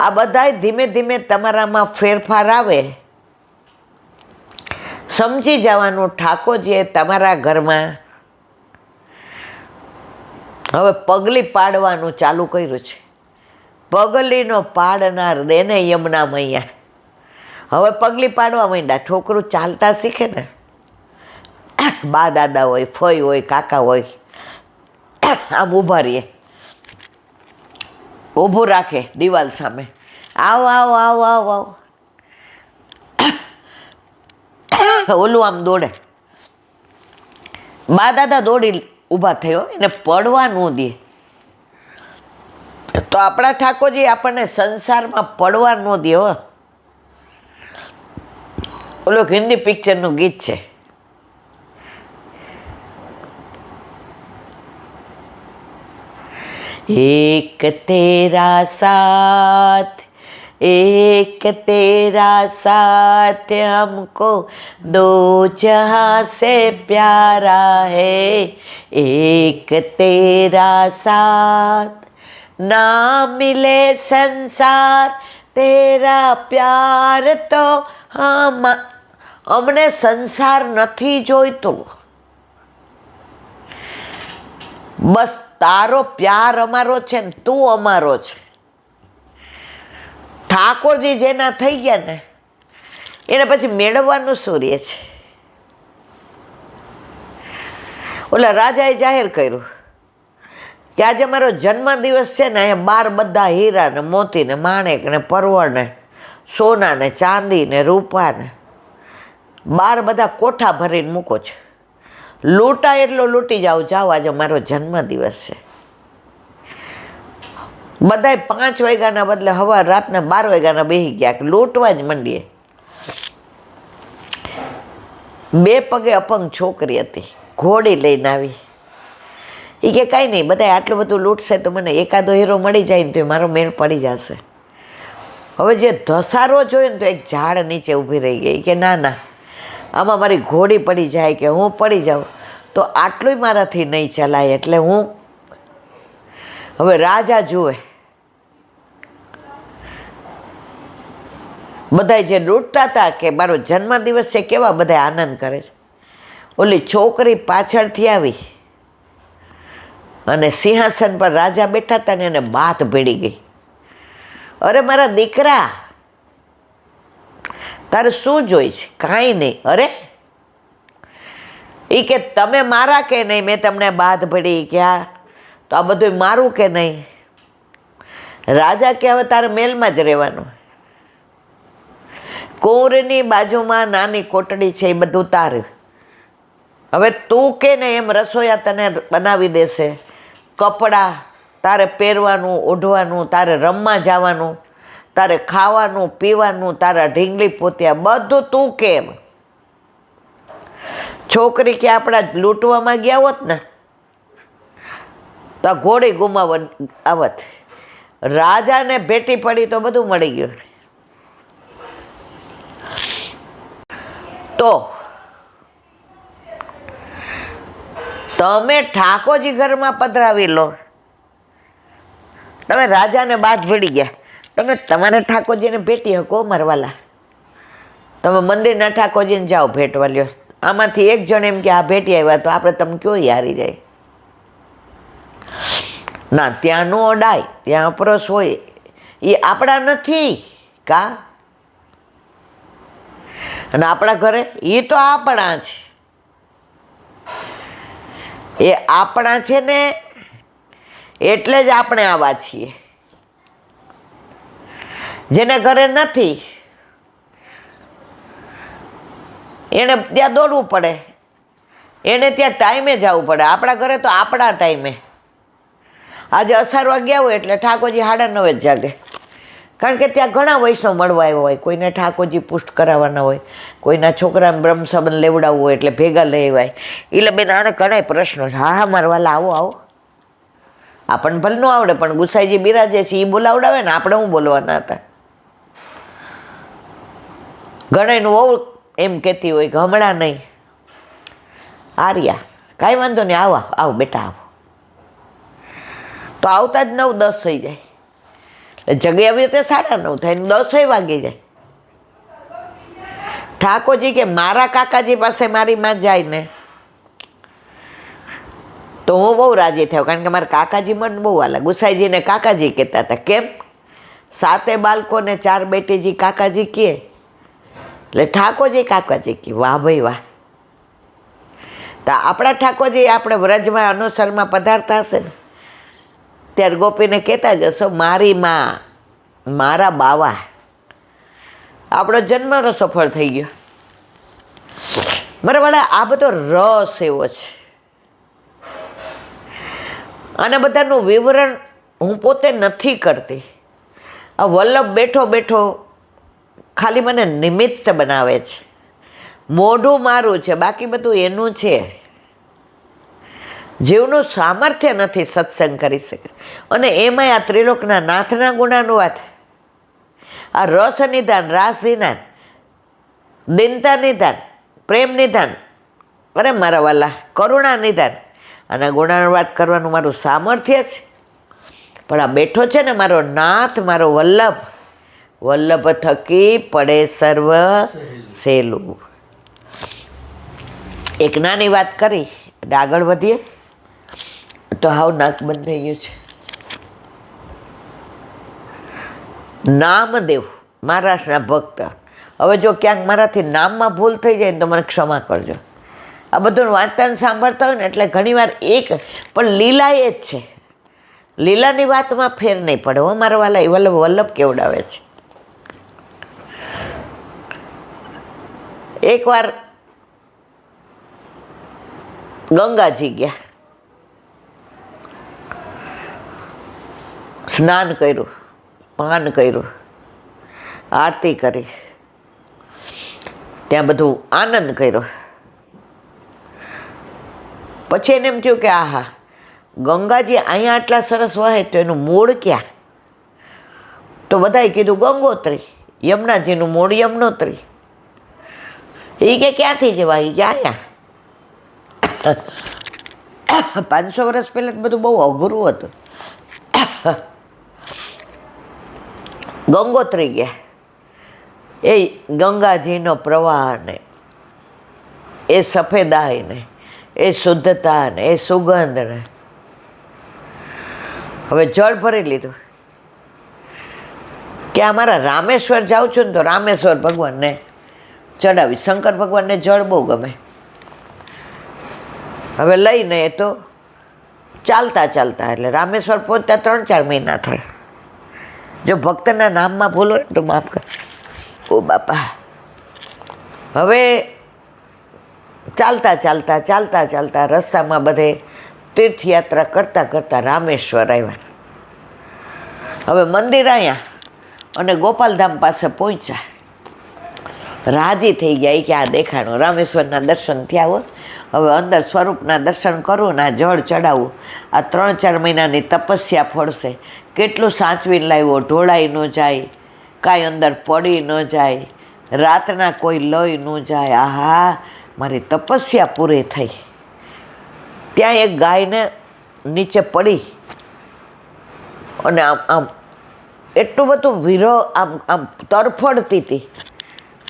આ બધાય ધીમે ધીમે તમારામાં ફેરફાર આવે. સમજી જવાનું ઠાકોરજીએ તમારા ઘરમાં હવે પગલી પાડવાનું ચાલુ કર્યું છે. પગલીનો પાડનાર દેને યમુના મૈયા. હવે પગલી પાડવા માંડ્યા. છોકરું ચાલતા શીખે ને, બા દાદા હોય, ફઈ હોય, કાકા હોય, આમ ઊભા રહીએ, ઊભું રાખે દિવાલ સામે, આવ આવ આવ આવ આવ, ઓલું આમ દોડે. બા દાદા દોડી ઊભા થયો, એને પડવા ન દે. તો આપણા ઠાકોરજી આપણને સંસારમાં પડવા ન દે. હો, ઓલો હિન્દી પિક્ચરનું ગીત છે, એક તેરા સાથ, एक तेरा साथ हमको दो जहां से प्यारा है, एक तेरा साथ ना मिले संसार तेरा प्यार तो हम. અમને સંસાર નથી જોઈતો, બસ તારો પ્યાર અમારો છે ને તું અમારો છે. ઠાકોરજી જેના થઈ ગયા ને એને પછી મેળવવાનું સૂર્ય છે. ઓલા રાજાએ જાહેર કર્યું કે આજે અમારો જન્મદિવસ છે ને, અહીંયા બાર બધા હીરા ને મોતી ને માણેક ને પરવળ ને સોના ને ચાંદી ને રૂપા ને બાર બધા કોઠા ભરીને મૂકો છે. લૂંટા એટલો લૂંટી જાઓ, જાઓ આજે મારો જન્મદિવસ છે. બધાય 5 વાગ્યાના બદલે હવા રાતના 12 વાગ્યાના બેસી ગયા કે લૂંટવા જ મંડીએ. 2 પગે અપંગ છોકરી હતી, ઘોડી લઈને આવી. એ કે કાંઈ નહીં, બધા આટલું બધું લૂંટશે તો મને એકાદો હીરો મળી જાય ને તો મારો મેળ પડી જશે. હવે જે ધસારો જોયો ને તો એક ઝાડ નીચે ઊભી રહી ગઈ કે ના ના, આમાં મારી ઘોડી પડી જાય કે હું પડી જાઉં તો આટલું મારાથી નહીં ચલાય. એટલે હું હવે રાજા જુએ બધા જે લૂંટતા હતા કે મારો જન્મદિવસ છે, કેવા બધા આનંદ કરે છે. ઓલી છોકરી પાછળથી આવી અને સિંહાસન પર રાજા બેઠા હતા ને એને બાથ ભેડી ગઈ. અરે મારા દીકરા, તારે શું જોઈ છે? કાંઈ નહીં. અરે એ કે તમે મારા કે નહીં? મેં તમને બાથ ભેડી ક્યાં? તો આ બધું મારું કે નહીં? રાજા કે હવે તારે મહેલમાં જ રહેવાનું. કુંવરીની બાજુમાં નાની કોટડી છે, એ બધું તારે. હવે તું કે ને એમ રસોઈયા તને બનાવી દેશે. કપડાં તારે પહેરવાનું, ઓઢવાનું, તારે રમવા જવાનું, તારે ખાવાનું પીવાનું, તારા ઢીંગલી પોત્યા બધું તું કેમ. છોકરી કે આપણા લૂંટવામાં ગયા હોત ને તો ઘોડી ગુમાવ આવત. રાજાને ભેટી પડી તો બધું મળી ગયું. તો તમે ઠાકોરજી ઘરમાં પધરાવી લો. તમે રાજાને બાદ ભળી ગયા, તમે તમારા ઠાકોરજીને ભેટી શકો મરવાલા. તમે મંદિરના ઠાકોરજીને જાઓ ભેટવા લ્યો. આમાંથી એક જણ એમ કે આ ભેટી આવ્યા તો આપણે તમે કયો હારી જાય? ના, ત્યાં નો અડાય, ત્યાં અપરસ હોય. એ આપણા નથી કા? અને આપણા ઘરે એ તો આપણા છે. એ આપણા છે ને એટલે જ આપણે આવા છીએ. જેને ઘરે નથી એને ત્યાં દોડવું પડે, એને ત્યાં ટાઈમે જવું પડે. આપણા ઘરે તો આપણા ટાઈમે. આજે અસારવા ગયા હોય એટલે ઠાકોરજી 9:30 જ જાગે, કારણ કે ત્યાં ઘણા વૈષ્ણવ મળવા આવ્યા હોય. કોઈને ઠાકોરજી પુષ્ટ કરાવવાના હોય, કોઈના છોકરાને બ્રહ્મ સંબંધ લેવડાવવું હોય એટલે ભેગા લઈ આવ્યા. એટલે બેન આને ઘણા પ્રશ્નો છે. હા હા મારવાલા, આવો આવો. આપણને ભલે ન આવડે પણ ગુસાઈજી બિરાજે છે એ બોલાવડાવે ને, આપણે હું બોલવાના હતા. ઘણાનું બહુ એમ કહેતી હોય કે હમણાં નહીં. આર્યા કાંઈ વાંધો નહીં, આવો આવો બેટા આવો. તો આવતા જ 9-10 થઈ જાય. જગ્યા આવી રીતે 9:30 થાય ને 10 વાગી જાય. ઠાકોરજી કે મારા કાકાજી પાસે મારી માં જાય ને તો હું બહુ રાજી થયો, કારણ કે મારા કાકાજી મને બહુ વાલા. ગુસાઈજીને કાકાજી કહેતા હતા. કેમ? 7 બાળકોને 4 બેટીજી કાકાજી કહે એટલે ઠાકોરજી કાકાજી કહે. વાહ ભાઈ વાહ. તો આપણા ઠાકોરજી આપણે વ્રજમાં અનુસરમાં પધારતા હશે ને ત્યારે ગોપીને કહેતા જ હશો મારી માં, મારા બાવા. આપણો જન્મનો સફળ થઈ ગયો. મારા વાળા, આ બધો રસ એવો છે. અને બધાનું વિવરણ હું પોતે નથી કરતી. આ વલ્લભ બેઠો બેઠો ખાલી મને નિમિત્ત બનાવે છે. મોઢું મારું છે, બાકી બધું એનું છે. જીવનું સામર્થ્ય નથી સત્સંગ કરી શકે. અને એમાંય આ ત્રિલોકના નાથના ગુણાનું વાત. આ રસ નિધાન, રાસ નિધાન, દિનતા નિધાન, પ્રેમ નિધાન, અરે મારા વાલા કરુણા નિધાન. અને ગુણાનું વાત કરવાનું મારું સામર્થ્ય છે. પણ આ બેઠો છે ને મારો નાથ, મારો વલ્લભ, વલ્લભ થકી પડે સર્વ સહેલું. એક નાની વાત કરી એટલે આગળ વધીએ. તો હાવ નાક બંધ થઈ ગયું છે. નામદેવ મહારાષ્ટ્રના ભક્ત. હવે જો ક્યાંક મારાથી નામમાં ભૂલ થઈ જાય ને તો મને ક્ષમા કરજો. આ બધું વાંચતા સાંભળતા હોય ને એટલે ઘણીવાર એક પણ લીલા એ જ છે. લીલાની વાતમાં ફેર નહીં પડે. હો મારા વાલા વલ્લભ વલ્લભ કેવડાવે છે. એકવાર ગંગાજી ગયા, સ્નાન કર્યું, પાન કર્યું, આરતી કરી, ત્યાં બધું આનંદ કર્યો. પછી એને એમ થયું કે આહા ગંગાજી અહીંયા આટલા સરસ વહે તો એનું મૂળ ક્યાં? તો બધાએ કીધું ગંગોત્રી. યમુનાજીનું મૂળ યમનોત્રી. એ કે ક્યાંથી જવા? એ કે અહીંયા. 500 વર્ષ પહેલાં તો બધું બહુ અઘરું હતું. ગંગોત્રી ગયા. એ ગંગાજીનો પ્રવાહને, એ સફેદાઈને, એ શુદ્ધતાને, એ સુગંધને હવે જળ ભરી લીધું કે અમારા રામેશ્વર જાઉં છું ને તો રામેશ્વર ભગવાનને ચડાવી. શંકર ભગવાનને જળ બહુ ગમે. હવે લઈને એ તો ચાલતા ચાલતા એટલે રામેશ્વર પહોંચતા 3-4 મહિના થાય. જો ભક્તના નામમાં ભૂલો તો માફ કર. ઓ બાપા. હવે ચાલતા ચાલતા ચાલતા ચાલતા રસ્તામાં બધે તીર્થયાત્રા કરતાં કરતાં રામેશ્વર આવ્યા. હવે મંદિર અહીંયા અને ગોપાલધામ પાસે પહોંચ્યા. રાજી થઈ ગયા કે આ દેખાણું રામેશ્વરના દર્શન થયા હોય. હવે અંદર સ્વરૂપના દર્શન કરું ને આ જળ ચડાવવું. આ 3-4 મહિનાની તપસ્યા ફળશે. કેટલું સાચવીને લાવ્યો, ઢોળાઈ ન જાય, કાંઈ અંદર પડી ન જાય, રાતના કોઈ લઈ ન જાય. આહા, મારી તપસ્યા પૂરી થઈ. ત્યાં એક ગાયને નીચે પડી અને આમ આમ એટલું બધું આમ આમ તરફડતી હતી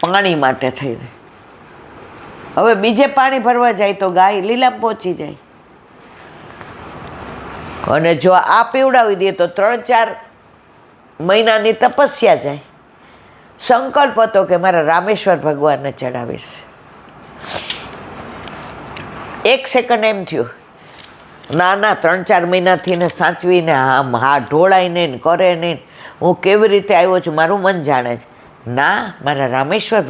પાણી માટે થઈને. હવે બીજે પાણી ભરવા જાય તો ગાય લીલામ પહોંચી જાય. અને જો આ પીવડાવી દે તો 3-4 મહિનાની તપસ્યા જાય. સંકલ્પ હતો કે મારા રામેશ્વર ભગવાનને ચડાવીશ. 1 સેકન્ડ એમ થયું, ના ના 3-4 મહિનાથી ને સાચવીને આમ હા ઢોળાઈને ને કરે નહીં, હું કેવી રીતે આવ્યો છું મારું મન જાણે છે. ના, મારા રામેશ્વર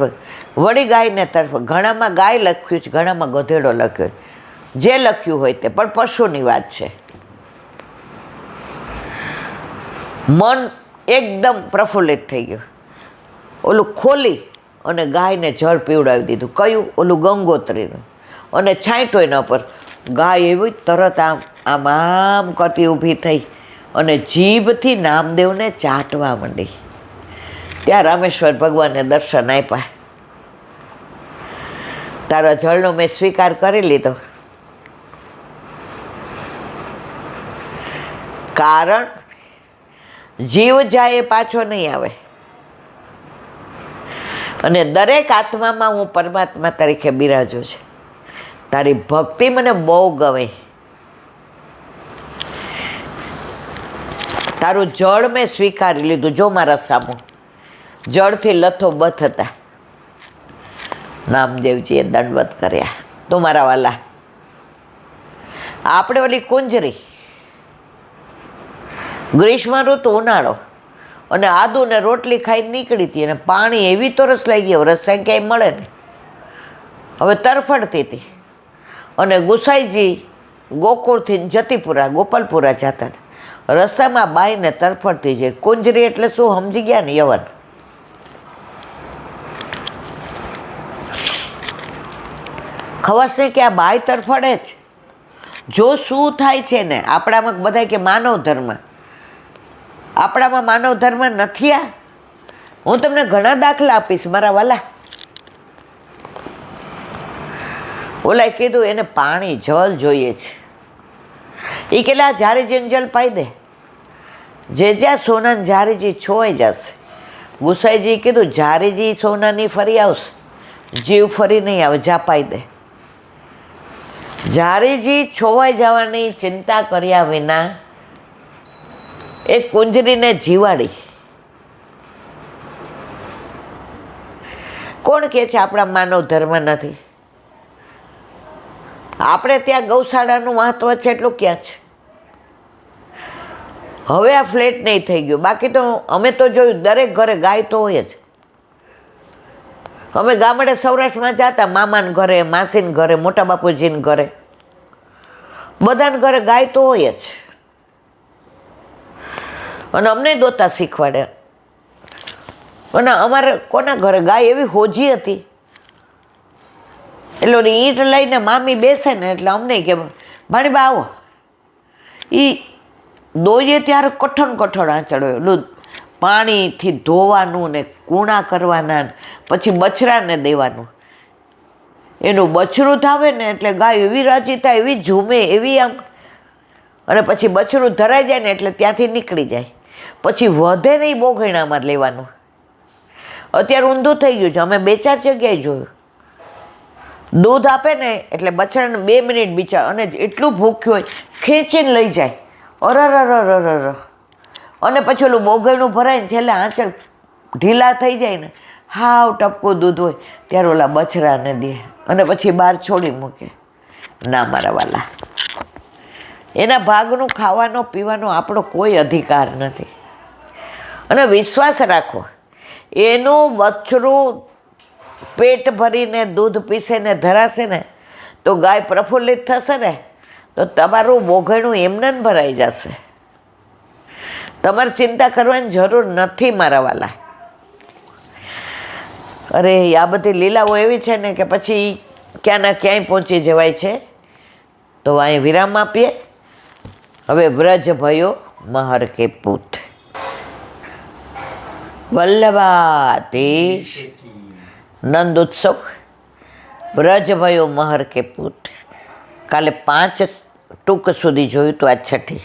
વળી ગાયને તરફ. ઘણામાં ગાય લખ્યું છે, ઘણામાં ગધેડો લખ્યો છે. જે લખ્યું હોય તે, પણ પશુની વાત છે. મન એકદમ પ્રફુલ્લિત થઈ ગયું. ઓલું ખોલી અને ગાયને જળ પીવડાવી દીધું. કયું? ઓલું ગંગોત્રીનું. અને છાંટ્યો એના પર. ગાય એવી તરત આમ આમ આમ કરતી ઊભી થઈ અને જીભથી નામદેવને ચાટવા માંડી. ત્યાં રામેશ્વર ભગવાનને દર્શન આપ્યા. તારા જળનો મેં સ્વીકાર કરી લીધો. કારણ જીવ જાય એ પાછો નહીં આવે. અને દરેક આત્મામાં હું પરમાત્મા તરીકે બિરાજું છું. તારી ભક્તિ મને બહુ ગમે. તારું જળ મેં સ્વીકારી લીધું. જો મારા સામું જળથી લથોબથ હતા. નામદેવજીએ દંડવત કર્યા. તો મારા વાલા, આપણે ઓલી કુંજરી, ગ્રીષ્મ ઋતુ ઉનાળો, અને આદુ ને રોટલી ખાઈ નીકળી હતી અને પાણી એવી તરસ લાગી, રસાઈ ક્યાંય મળે ને. હવે તરફડતી હતી. અને ગુસાઈજી ગોકુળથી જતીપુરા ગોપાલપુરા જતા હતા. રસ્તામાં બાઈને તરફડતી છે. કુંજરી એટલે શું સમજી ગયા ને? યવન. ખવાશે કે આ બાઈ તરફડે છે. જો શું થાય છે ને આપણામાં બધા કે માનવ ધર્મ, આપણામાં માનવ ધર્મ નથી. આ હું તમને ઘણા દાખલા આપીશ મારા વાલા. ઓલાએ કીધું એને પાણી જલ જોઈએ છે. એ કેટલા ઝારીજીને જલ પાઈ દે. જે જ્યાં સોનાને ઝારીજી છોવાઈ જશે. ગુસાઈજી કીધું ઝારીજી સોનાની ફરી આવશે, જીવ ફરી નહીં આવે, જા પાઈ દે. ઝારીજી છોવાઈ જવાની ચિંતા કર્યા વિના એ કુંજરીને જીવાડી. કોણ કહે છે આપણા માનવ ધર્મ નથી? આપણે ત્યાં ગૌશાળાનું મહત્વ છે એટલું ક્યાં છે? હવે આ ફ્લેટ નહીં થઈ ગયું. બાકી તો અમે તો જોયું દરેક ઘરે ગાય તો હોય જ. અમે ગામડે સૌરાષ્ટ્રમાં જતા, મામાને ઘરે, માસીને ઘરે, મોટા બાપુજીને ઘરે, બધાને ઘરે ગાય તો હોય જ. અને અમને દોતા શીખવાડ્યા. અને અમારે કોના ઘરે ગાય એવી હોજી હતી, એટલે ઈંટ લઈને મામી બેસે ને એટલે અમને કે ભાણીબા આવો, એ દોઈએ ત્યારે કઠણ આંચળ હોય, એનું પાણીથી ધોવાનું ને કૂણા કરવાના, પછી બછરાને દેવાનું. એનું બછરું થાવે ને એટલે ગાય એવી રાજી થાય, એવી ઝૂમે, એવી આમ, અને પછી બછરું ધરાઈ જાય ને એટલે ત્યાંથી નીકળી જાય. પછી વધે નહીં બોઘણામાં લેવાનું. અત્યારે ઊંધું થઈ ગયું છે, અમે 2-4 જગ્યાએ જોયું. દૂધ આપે ને એટલે બછડાને 2 મિનિટ બિચાર, અને એટલું ભૂખ્યું હોય ખેંચીને લઈ જાય, અરર. અને પછી ઓલું બોઘણું ભરાય ને છેલ્લે આંચળ ઢીલા થઈ જાય ને, હાવ ટપકું દૂધ હોય ત્યારે ઓલા બછરાને દે, અને પછી બહાર છોડી મૂકે. ના મારા વાલા, એના ભાગનું ખાવાનો પીવાનો આપણો કોઈ અધિકાર નથી. અને વિશ્વાસ રાખો, એનું બછરું પેટ ભરીને દૂધ પીશે ને ધરાશે ને તો ગાય પ્રફુલ્લિત થશે ને તો તમારું બોઘણું એમને ભરાઈ જશે. તમારે ચિંતા કરવાની જરૂર નથી મારા વાલા. અરે આ બધી લીલાઓ એવી છે ને કે પછી ક્યાંના ક્યાંય પહોંચી જવાય છે. તો અહીં વિરામ આપીએ. હવે વ્રજ ભયો મહર કે પૂત, વલ્લભાધીશ નંદ ઉત્સવ, વ્રજ ભયો મહર કે પૂત. કાલે 5 ટૂંક સુધી જોયું તો આ 6ઠી.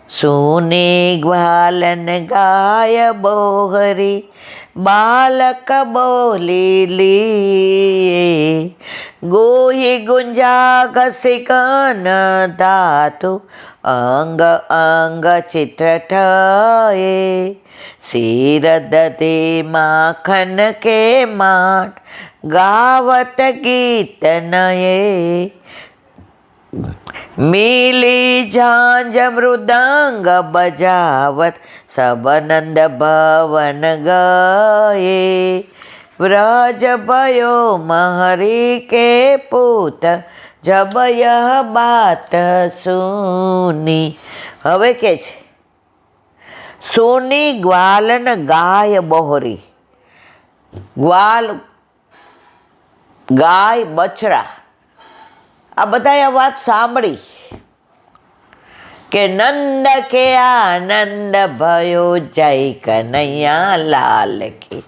સોને ગ્વાલન ગાય બોહરી, બાલક બોલી લી, ગોહી ગુંજા ઘસી કન ધાતુ, અંગ અંગ ચિત્ર ઠયે, શિર દધે માખન કે માટ, ગાવત ગીત નયે, મિલી ઝાંઝ મૃદંગ બજાવત, સબ નંદ ભવન ગયે, વ્રજ ભયો મહરી કે પૂત, જબ યહ બાત સુની. હવે કે છે સોની ગ્વાલન ગાય બહોરી. ગ્વાલ ગાય બછડા આ બધાએ વાત સાંભળી કે નંદ કે આનંદ ભયો જય કનૈયા લાલ કી,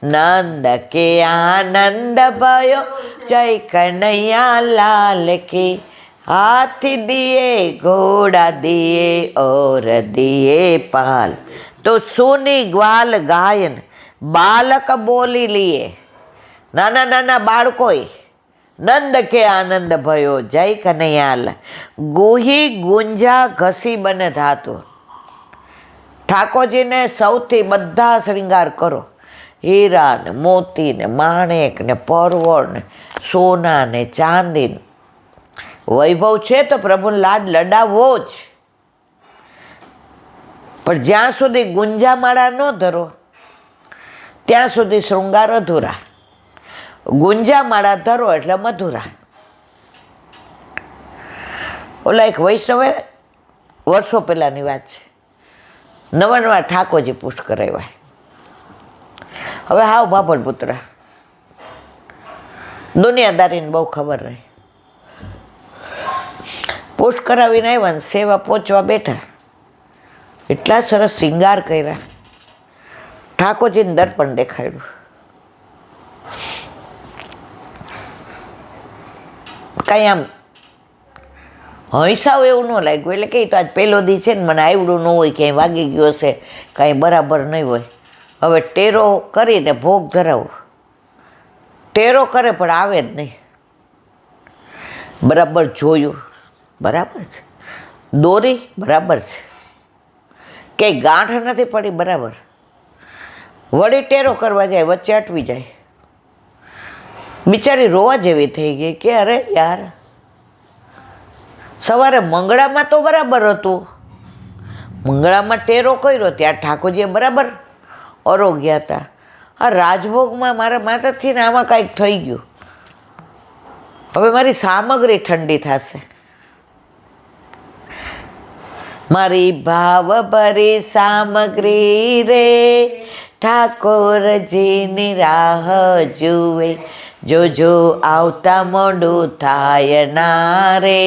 નંદ કે આનંદ ભયો જય કનૈયા લાલ કી, હાથી દિए ઘોડા દિए ઓર દિए પાલ. તો સોની ગ્વાલ ગાયન, બાલક બોલી લીએ, નાના નાના બાળકોએ નંદ કે આનંદ ભયો જય કનૈયાલ, ગોહી ગુંજા ઘસી બને ધાતુ. ઠાકોરજીને સૌથી બધા શૃંગાર કરો, હીરા ને મોતી ને માણેક ને પરવળ ને સોના ને ચાંદી. વૈભવ છે તો પ્રભુને લાડ લડાવવો જ, પણ જ્યાં સુધી ગુંજામાળા ન ધરો ત્યાં સુધી શૃંગાર અધૂરા. ગુંજામાળા ધરો એટલે મધુરા. ઓલા એક વૈષ્ણવે વર્ષો પહેલાંની વાત છે, નવા ઠાકોરજી પુષ્ટ કરાવ્યા. હવે હાવ બાભણ પુત્ર, દુનિયાદારીને બહુ ખબર રહી. પુષ્ટ કરાવીને આવ્યા ને સેવા પહોંચવા બેઠા, એટલા સરસ શિંગાર કર્યા, ઠાકોરજીને દર્પણ દેખાડ્યું. કાંઈ આમ હંસાવ એવું ન લાગ્યું. એટલે કે તો આજ પહેલો દી છે ને, મને આવડું ન હોય, ક્યાંય વાગી ગયો હશે, કાંઈ બરાબર નહીં હોય. હવે ટેરો કરીને ભોગ ધરાવો. ટેરો કરે પણ આવે જ નહીં. બરાબર જોયું, બરાબર છે. દોરી બરાબર છે, કંઈ ગાંઠ નથી પડી, બરાબર. વળી ટેરો કરવા જાય, વચ્ચે અટવી જાય. બિચારી રોવા જેવી થઈ ગઈ કે અરે યાર, સવારે મંગળામાં તો બરાબર હતું, મંગળામાં ટેરો કર્યો ત્યાં ઠાકોરજીએ બરાબર અરોગ્યા હતા. આ રાજભોગમાં મારા માતાથી ને આમાં કાંઈક થઈ ગયું. હવે મારી સામગ્રી ઠંડી થશે. મારી ભાવ ભરી સામગ્રી રે, ઠાકોરજીની રાહ જુએ, જોજો આવતા મોડું થાય ના રે,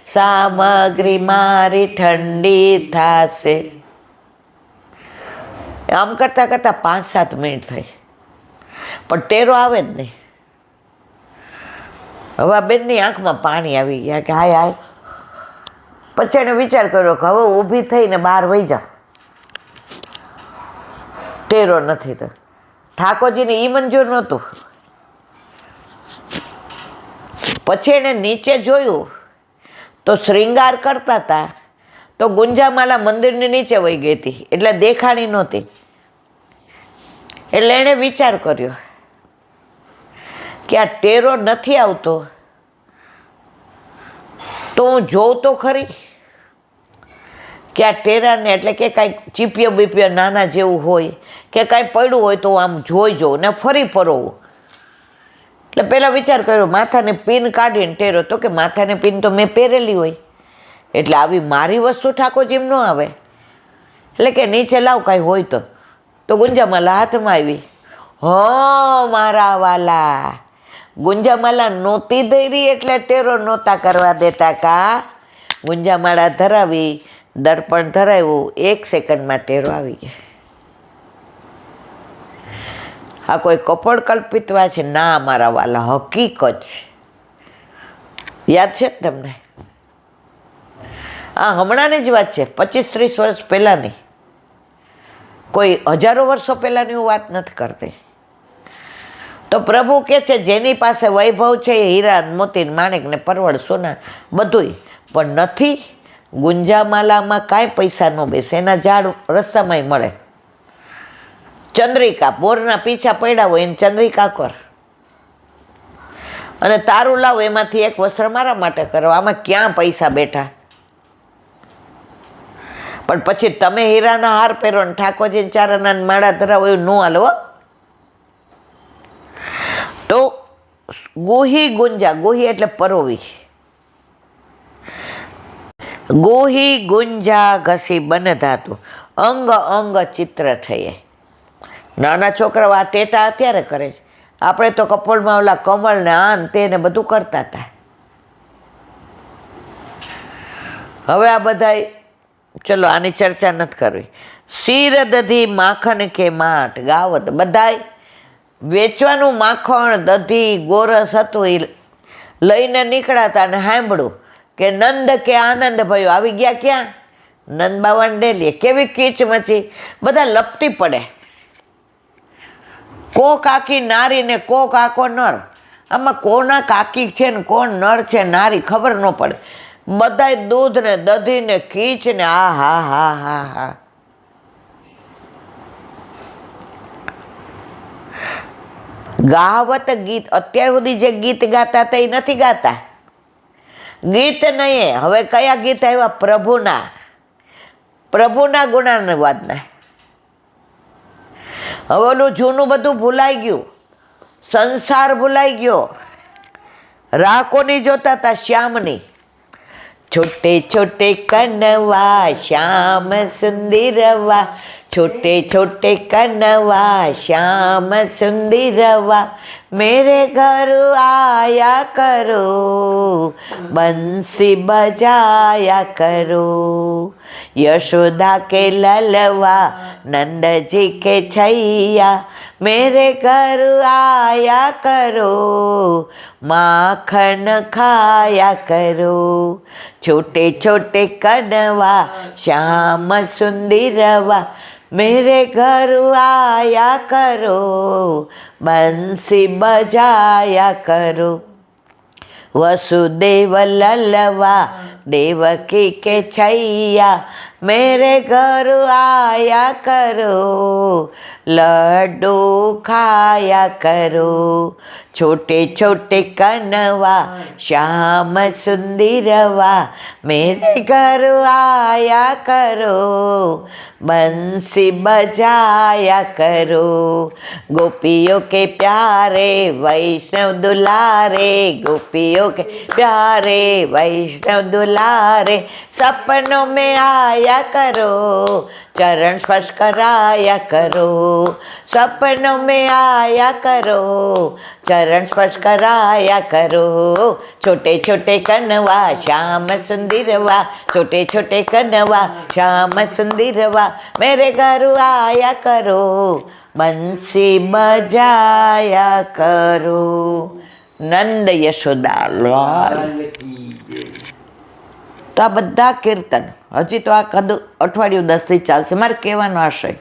સામગ્રી મારી ઠંડી થાશે. આમ કરતાં કરતાં 5-7 મિનિટ થઈ પણ ટેરો આવે જ નહીં. હવે આ બેનની આંખમાં પાણી આવી ગયા કે હાય હાય. પછી એને વિચાર કર્યો કે હવે ઊભી થઈને બહાર વહી જાઓ, ટેરો નથી તો. ઠાકોરજીને એ મંજૂર નહોતું. પછી એને નીચે જોયું તો શ્રૃંગાર કરતા હતા તો ગુંજામાલા મંદિરની નીચે વહી ગઈ હતી એટલે દેખાણી નહોતી. એટલે એણે વિચાર કર્યો કે આ ટેરો નથી આવતો તો હું જોઉં તો ખરી કે આ ટેરાને, એટલે કે કાંઈક ચીપિયો બીપિયો નાના જેવું હોય કે કાંઈ પડ્યું હોય તો આમ જોઈ જોઉં ને ફરી પરોવું. એટલે પહેલાં વિચાર કર્યો માથાને પિન કાઢીને ટેરો, તો કે માથાને પિન તો મેં પહેરેલી હોય એટલે આવી મારી વસ્તુ ઠાકોરજી એમ ન આવે. એટલે કે નીચે લાવ કાંઈ હોય તો ગુંજામાલા હાથમાં આવી. મારા વાલા, ગુંજામાલા નહોતી ધરી એટલે ટેરો નહોતા કરવા દેતા કા. ગુંજામાળા ધરાવી, દર્પણ ધરાવ્યું, 1 સેકન્ડમાં ટેરો આવી ગયા. આ કોઈ કપડ કલ્પિત વાત છે ના મારા વાલા, હકીકત છે. યાદ છે તમને? આ હમણાંની જ વાત છે, 25-30 વર્ષ પહેલાંની, કોઈ હજારો વર્ષો પહેલાંની હું વાત નથી કરતી. તો પ્રભુ કહે છે જેની પાસે વૈભવ છે એ હીરા મોતી માણેક ને પરવળ સોના બધુંય, પણ નથી. ગુંજામાલામાં કાંઈ પૈસા ન બેસે, એના ઝાડ રસ્તામાંય મળે. ચંદ્રિકા, બોરના પીછા પડ્યા હોય એને ચંદ્રિકા કર, અને તારું લાવ એમાંથી એક વસ્ત્ર મારા માટે કરો. આમાં ક્યાં પૈસા બેઠા? પણ પછી તમે હીરાના હાર પહેરો ને ઠાકોરજીને ચારણા માળા ધરાવો એવું ન હાલો. તો ગોહી ગુંજા, ગોહી એટલે પરોવી, ગોહી ગુંજા ઘસી બન ધાતુ, અંગ અંગ ચિત્ર થઈએ. નાના છોકરાઓ આ ટેટા અત્યારે કરે છે, આપણે તો કપોળમાં ઓલા કમળ ને આન તેને બધું કરતા હતા. હવે આ બધાય ચલો આની ચર્ચા નથી કરવી. શીર દધી માખણ કે માટ ગાવત, બધાય વેચવાનું માખણ દધી ગોરસ હતું એ લઈને નીકળાતા અને સાંભળું કે નંદ કે આનંદ ભયો આવી ગયા. ક્યાં? નંદ બાવાને ડેલીએ. કેવી કીચ મચી, બધા લપટી પડે. કો કાકી નારી ને કો કાકો નર. આમાં કોના કાકી છે ને કોણ નર છે નારી ખબર ન પડે. બધાય દૂધ ને દધી ને કીચ ને આ હા હા હા હા. ગાવત ગીત, અત્યાર સુધી જે ગીત ગાતા હતા એ નથી ગાતા. ગીત નહીં, હવે કયા ગીત આવ્યા? પ્રભુના, પ્રભુના ગુણાનુવાદના. હવે ઓલું જૂનું બધું ભૂલાઈ ગયું, સંસાર ભૂલાઈ ગયો. રાહ કોની જોતા હતા? શ્યામની. છોટે છોટે કનવા શ્યામ સુંદરવા, छोटे छोटे कनवा श्याम सुंदरवा, मेरे घर आया करो बंसी बजाया करो, यशोदा के ललवा नंद जी के छैया, मेरे घर आया करो माखन खाया करो, छोटे छोटे कनवा श्याम सुंदरवा, मेरे घर आया करो बंसी बजाया करो, वसुदेव ललवा देवकी के छैया, मेरे घर आया करो लड्डू खाया करो, छोटे छोटे कनवा श्याम सुंदरवा, मेरे घर आया करो बंसी बजाया करो, गोपियों के प्यारे वैष्णव दुलारे, गोपियों के प्यारे वैष्णव दुलारे, सपनों में आया करो चरण स्पर्श कराया करो, सपनों में आया करो, चरण स्पर्श कराया करो, छोटे छोटे कनवा श्याम सुंदरवा, छोटे छोटे कनवा श्याम सुंदरवा, मेरे घर आया करो, बंसी बजाया करो। नंद यशोदा लाल। તો આ બધા કીર્તન હજી તો આ અઠવાડિયું 10 થી ચાલશે. મારે કહેવાનો આશય,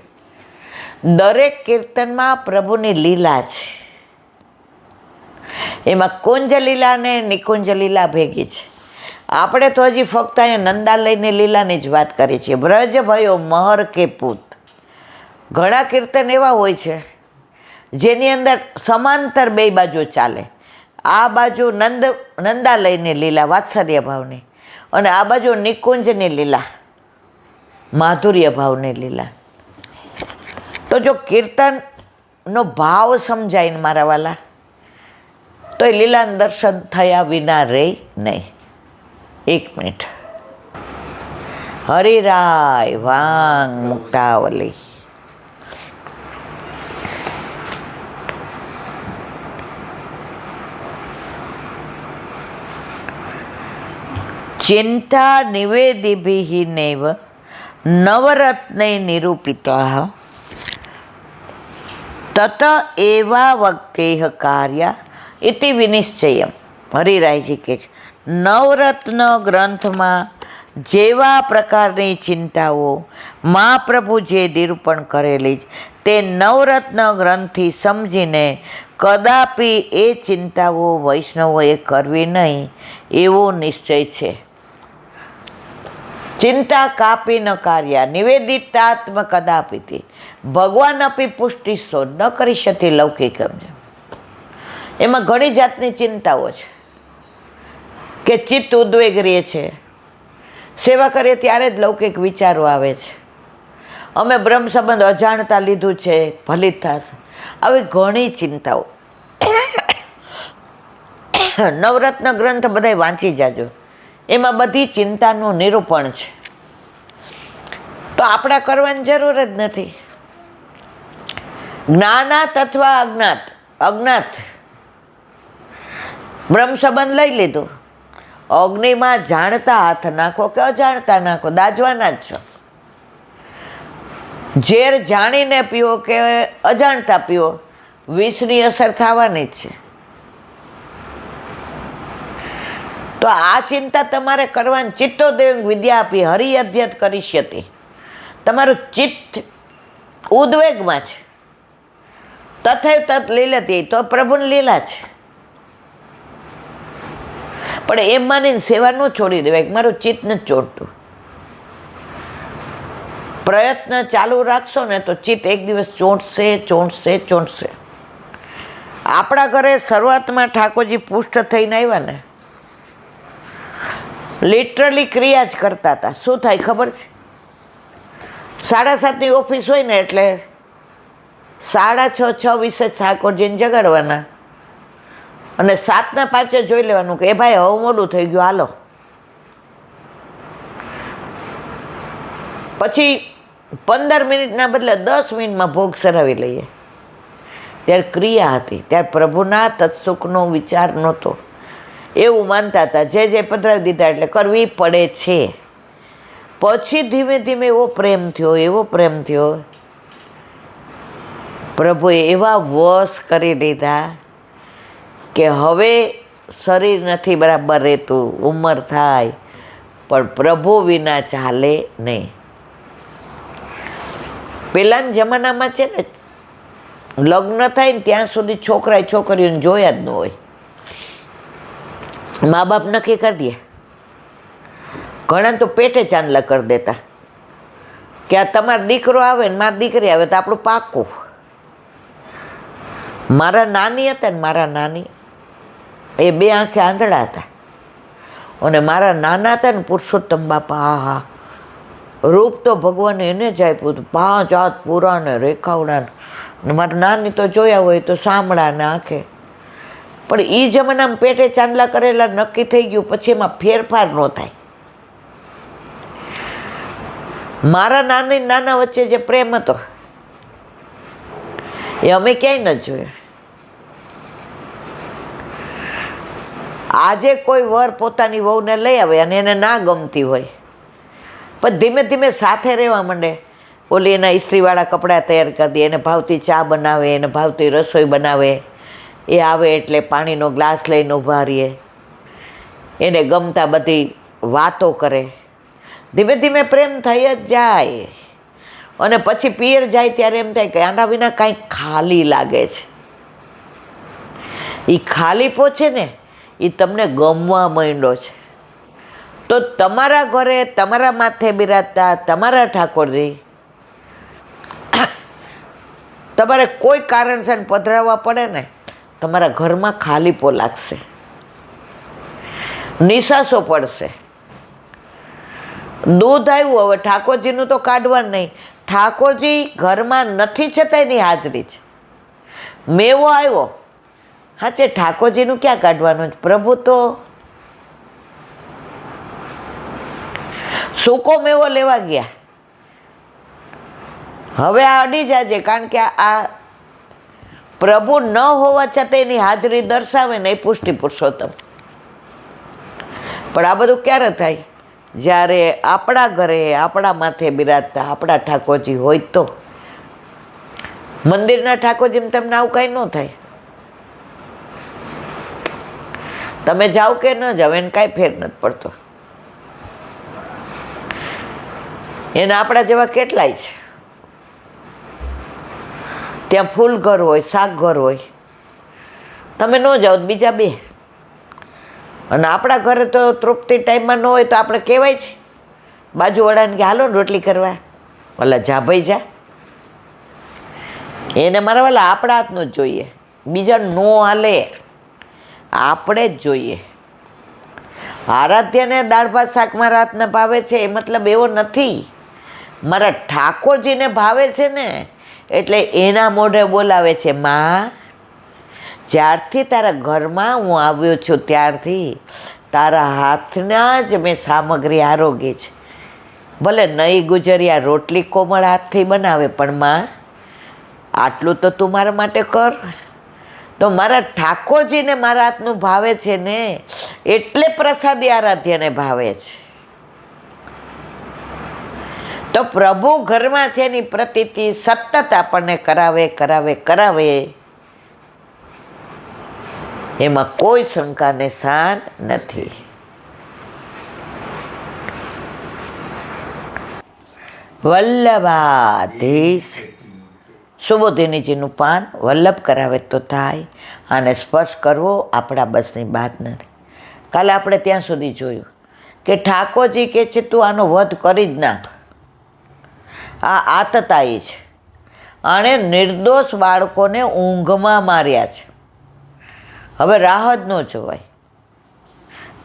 દરેક કીર્તનમાં પ્રભુની લીલા છે. એમાં કુંજ લીલા ને નિકુંજ લીલા ભેગી છે. આપણે તો હજી ફક્ત અહીંયા નંદાલયની લીલાની જ વાત કરીએ છીએ. વ્રજ ભયો મહર કે પૂત. ઘણા કીર્તન એવા હોય છે જેની અંદર સમાંતર બે બાજુ ચાલે. આ બાજુ નંદાલયની લીલા વાત્સલ્ય ભાવની, અને આ બાજુ નિકુંજની લીલા માધુર્ય ભાવની લીલા. તો જો કીર્તનનો ભાવ સમજાય ને મારા વાલા, તો એ લીલાના દર્શન થયા વિના રહે નહીં. 1 મિનિટ. હરિરાય વાંગ મુક્તાવલી. ચિંતા નિવેદિભિઃ નૈવ નવરત્ને નિરૂપિતા તત એવા વક્તેઃ કાર્યા ઇતિ વિનિશ્ચયમ. હરિરાયજી કહે છે, નવરત્ન ગ્રંથમાં જેવા પ્રકારની ચિંતાઓ મહાપ્રભુ જે નિરૂપણ કરેલી તે નવરત્ન ગ્રંથથી સમજીને કદાપી એ ચિંતાઓ વૈષ્ણવોએ કરવી નહીં એવો નિશ્ચય છે. ચિંતા કાપી ન કાર્યા નિવેદિતાત્મ કદાપી ભગવાન અપી પુષ્ટિસ્તો ન કરી શકે લૌકિકમ. એમાં ઘણી જાતની ચિંતાઓ છે કે ચિત્ત ઉદ્વેગ રહે છે. સેવા કરીએ ત્યારે જ લૌકિક વિચારો આવે છે. અમે બ્રહ્મ સંબંધ અજાણતા લીધું છે, ફલિત થશે. આવી ઘણી ચિંતાઓ. નવરત્ન ગ્રંથ બધાય વાંચી જાજો, એમાં બધી ચિંતાનું નિરૂપણ છે. તો આપણે કરવાની જરૂર જ નથી. જ્ઞાનાત અથવા અજ્ઞાત બ્રહ્મ સંબંધ લઈ લીધો. અગ્નિમાં જાણતા હાથ નાખો કે અજાણતા નાખો, દાજવાના જ છો. ઝેર જાણીને પીવો કે અજાણતા પીવો, વિષની અસર થવાની જ છે. તો આ ચિંતા તમારે કરવાની. ચિત્તોદ્વેગ વિદ્યા આપી હરિ અધ્યત કરીષ્યતિ. તમારું ચિત્ત ઉદ્વેગમાં છે. તથૈવ તત લીલતી, તો પ્રભુની લીલા છે. પણ એમ માનીને સેવા ન છોડી દેવાય કે મારું ચિત્ત નથી ચોંટતું. પ્રયત્ન ચાલુ રાખશો ને તો ચિત્ત એક દિવસ ચોંટશે. આપણા ઘરે શરૂઆતમાં ઠાકોરજી પુષ્ટ થઈને આવ્યા ને, લિટરલી ક્રિયા જ કરતા હતા. શું થાય ખબર છે? 7:30ની ઓફિસ હોય ને એટલે 6:30 ઠાકોરજીને જગાડવાના, અને 7:05 જોઈ લેવાનું કે એ ભાઈ હવે મોડું થઈ ગયું, હાલો. પછી 15 મિનિટના બદલે 10 મિનિટમાં ભોગ સરાવી લઈએ. ત્યારે ક્રિયા હતી, ત્યારે પ્રભુના તત્સુખનો વિચાર નહોતો. એવું માનતા હતા જે પધરાવી દીધા એટલે કરવી પડે છે. પછી ધીમે ધીમે એવો પ્રેમ થયો, પ્રભુએ એવા વશ કરી લીધા કે હવે શરીર નથી બરાબર રહેતું, ઉંમર થાય પણ પ્રભુ વિના ચાલે નહીં. પહેલાના જમાનામાં છે ને, લગ્ન થાય ને ત્યાં સુધી છોકરાએ છોકરીઓને જોયા જ ન હોય. મા બાપ નક્કી કરી દે. ઘણા તો પેટે ચાંદલા કરી દેતા કે આ તમારો દીકરો આવે ને મારી દીકરી આવે તો આપણું પાકું. મારા નાની હતા ને, મારા નાની એ 2 આંખે આંધળા હતા, અને મારા નાના હતા ને પુરુષોત્તમ બાપા, હા, રૂપ તો ભગવાને એને જ આપ્યું હતું. 5 હાથ પૂરા ને રેખાવડા. મારા નાની તો જોયા હોય તો સાંભળા ને આંખે. પણ એ જમાનામાં પેટે ચાંદલા કરેલા નક્કી થઈ ગયું, પછી એમાં ફેરફાર ન થાય. મારા નાના વચ્ચે જે પ્રેમ હતો એ અમે ક્યાંય ન જોયો. આજે કોઈ વર પોતાની વહુને લઈ આવે અને એને ના ગમતી હોય, પણ ધીમે ધીમે સાથે રહેવા માંડે. ઓલી એના ઇસ્ત્રીવાળા કપડાં તૈયાર કરી દે, એને ભાવતી ચા બનાવે, એને ભાવતી રસોઈ બનાવે. એ આવે એટલે પાણીનો ગ્લાસ લઈને ઊભા રહીએ, એને ગમતા બધી વાતો કરે. ધીમે ધીમે પ્રેમ થઈ જ જાય. અને પછી પિયર જાય ત્યારે એમ થાય કે આના વિના કાંઈક ખાલી લાગે છે. એ ખાલીપો છે ને એ તમને ગમવા માંડ્યો છે. તો તમારા ઘરે તમારા માથે બિરાજતા તમારા ઠાકોરજી તમારે કોઈ કારણસર પધરાવવા પડે ને, તમારા ઘરમાં ખાલીપો લાગશે, નિશાસો પડશે. દૂધ આવ્યું, હવે ઠાકોરજીનું તો કાઢવાનું નહીં. ઠાકોરજી ઘરમાં નથી છતાં એની હાજરી છે. મેવો આવ્યો, હા છે, ઠાકોરજીનું ક્યાં કાઢવાનું? પ્રભુ તો સૂકો મેવો લેવા ગયા. હવે આ અડી જાજે, કારણ કે આ પ્રભુ ન હોવા છતાં એની હાજરી દર્શાવે ને એ પુષ્ટિ પુરુષોત્તમ. પણ આ બધું ક્યારે થાય? જ્યારે આપણા ઘરે આપણા માથે બિરાજતા આપણા ઠાકોરજી હોય તો. મંદિરના ઠાકોરજી તમને આવું કાંઈ ન થાય. તમે જાઓ કે ન જાઓ એને કાંઈ ફેર નથી પડતો. એને આપણા જેવા કેટલાય છે. ત્યાં ફૂલ ઘર હોય, શાક ઘર હોય, તમે ન જાઓ બીજા બે. અને આપણા ઘરે તો તૃપ્તિ ટાઈમમાં ન હોય તો આપણે કહેવાય છે બાજુવાળાને કે હાલો ને રોટલી કરવા, ઓલા જા ભાઈ જા. એને મારા વાલા આપણા હાથનું જ જોઈએ, બીજા નો હાલે, આપણે જ જોઈએ. આરાધ્યને દાળ ભાત શાક મારા હાથને ભાવે છે એ મતલબ એવો નથી. મારા ઠાકોરજીને ભાવે છે ને એટલે એના મોઢે બોલાવે છે, માં જ્યારથી તારા ઘરમાં હું આવ્યો છું ત્યારથી તારા હાથના જ મેં સામગ્રી આરોગી છે. ભલે નહીં ગુજરિયા રોટલી કોમળ હાથથી બનાવે, પણ માં આટલું તો તું મારા માટે કર. તો મારા ઠાકોરજીને મારા હાથનું ભાવે છે ને એટલે પ્રસાદી આરાધ્યને ભાવે છે. તો પ્રભુ ઘરમાં છે એની પ્રતીતિ સતત આપણને કરાવે કરાવે કરાવે, એમાં કોઈ શંકાને સ્થાન નથી. વલ્લભાધીશ સુબોધિનીજીનું પાન વલ્લભ કરાવે તો થાય. આને સ્પર્શ કરવો આપણા બસની વાત નથી. કાલે આપણે ત્યાં સુધી જોયું કે ઠાકોરજી કહે છે તું આનો વધ કરી જ નાખ. આ આતતાઈ છે. આણે નિર્દોષ બાળકોને ઊંઘમાં માર્યા છે. હવે રાહ જ ન જોવાય.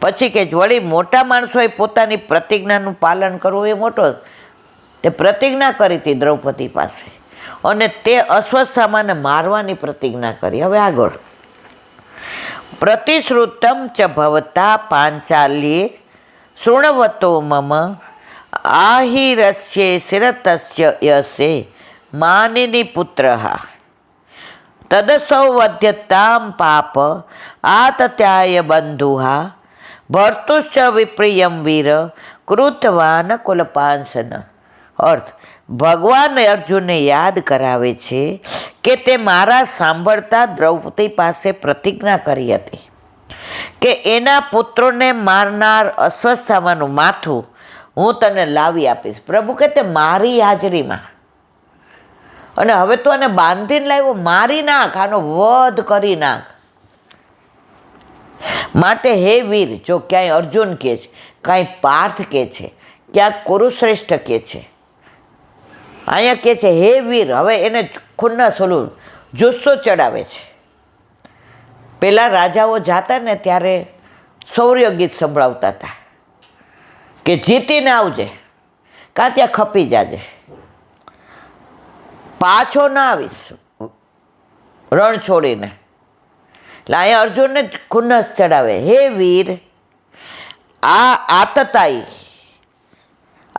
પછી કે વળી મોટા માણસોએ પોતાની પ્રતિજ્ઞાનું પાલન કરવું એ મોટો. તે પ્રતિજ્ઞા કરી હતી દ્રૌપદી પાસે અને તે અશ્વત્થામાને મારવાની પ્રતિજ્ઞા કરી. હવે આગળ પ્રતિશ્રુતમ ચ ભવતા પાંચાલ્યે શૃણવતો મમ આહિરસ્યે શિરતસ્ય યસે માનિની પુત્રઃ તદસૌવધ્યતામ પાપ આતત્યાય બંધુહા ભર્તુશ્ચ વિપ્રિયમ વીર કૃતવાન કુલપાંસન. અર્થ ભગવાન અર્જુનને યાદ કરાવે છે કે તે મારા સાંભળતા દ્રૌપદી પાસે પ્રતિજ્ઞા કરી હતી કે એના પુત્રોને મારનાર અશ્વત્થામાનું માથું હું તને લાવી આપીશ. પ્રભુ કે તે મારી હાજરીમાં. અને હવે તું આને બાંધીને લાવ્યો, મારી નાખ, આનો વધ કરી નાખ. માટે હે વીર, જો ક્યાંય અર્જુન કહે છે, કાંઈ પાર્થ કહે છે, ક્યાંક કુરુશ્રેષ્ઠ કહે છે, અહીંયા કહે છે હે વીર. હવે એને ખૂનના સોલું જુસ્સો ચડાવે છે. પેલા રાજાઓ જાતા ને ત્યારે શૌર્ય ગીત સંભળાવતા હતા કે જીતીને આવજે, કાં ત્યાં ખપી જાજે, પાછો ના આવીશ રણ છોડીને. એટલે અહીંયા અર્જુનને ખુન્નસ ચડાવે, હે વીર, આ આતતાઈ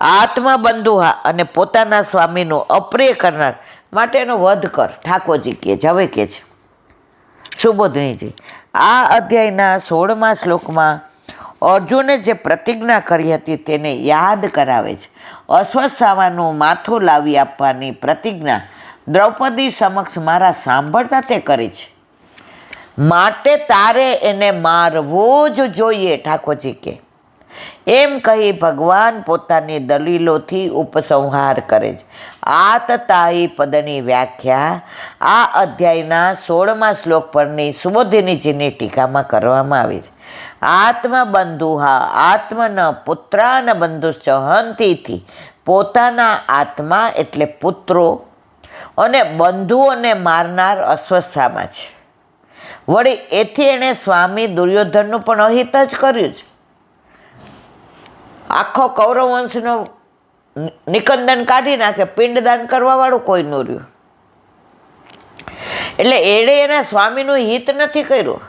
આત્મા બંધુહા અને પોતાના સ્વામીનો અપ્રિય કરનાર માટે એનો વધ કર, ઠાકોરજી કહે છે. હવે કહે છે સુબોધનીજી, આ અધ્યાયના 16મા શ્લોકમાં અર્જુને જે પ્રતિજ્ઞા કરી હતી તેને યાદ કરાવે છે. અશ્વત્થામાનું માથું લાવી આપવાની પ્રતિજ્ઞા દ્રૌપદી સમક્ષ મારા સાંભળતા તે કરી છે, માટે તારે એને મારવો જ જોઈએ, ઠાકોરજી કે. એમ કહી ભગવાન પોતાની દલીલોથી ઉપસંહાર કરે છે. આતતાયી પદની વ્યાખ્યા આ અધ્યાયના 16મા શ્લોક પરની સુબોધિનીજીની ટીકામાં કરવામાં આવી છે. આત્મબંધુહા આત્મન પુત્રાન બંધુશ્ચ હંતીથી, પોતાના આત્મા એટલે પુત્રો અને બંધુઓને મારનાર અશ્વત્થામા છે. વળી એથી એણે સ્વામી દુર્યોધનનું પણ અહિત જ કર્યું છે. આખો કૌરવ વંશનો નિકંદન કાઢી નાખે, પિંડદાન કરવાવાળું કોઈ ન રહ્યું. એટલે એણે એના સ્વામીનું હિત નથી કર્યું,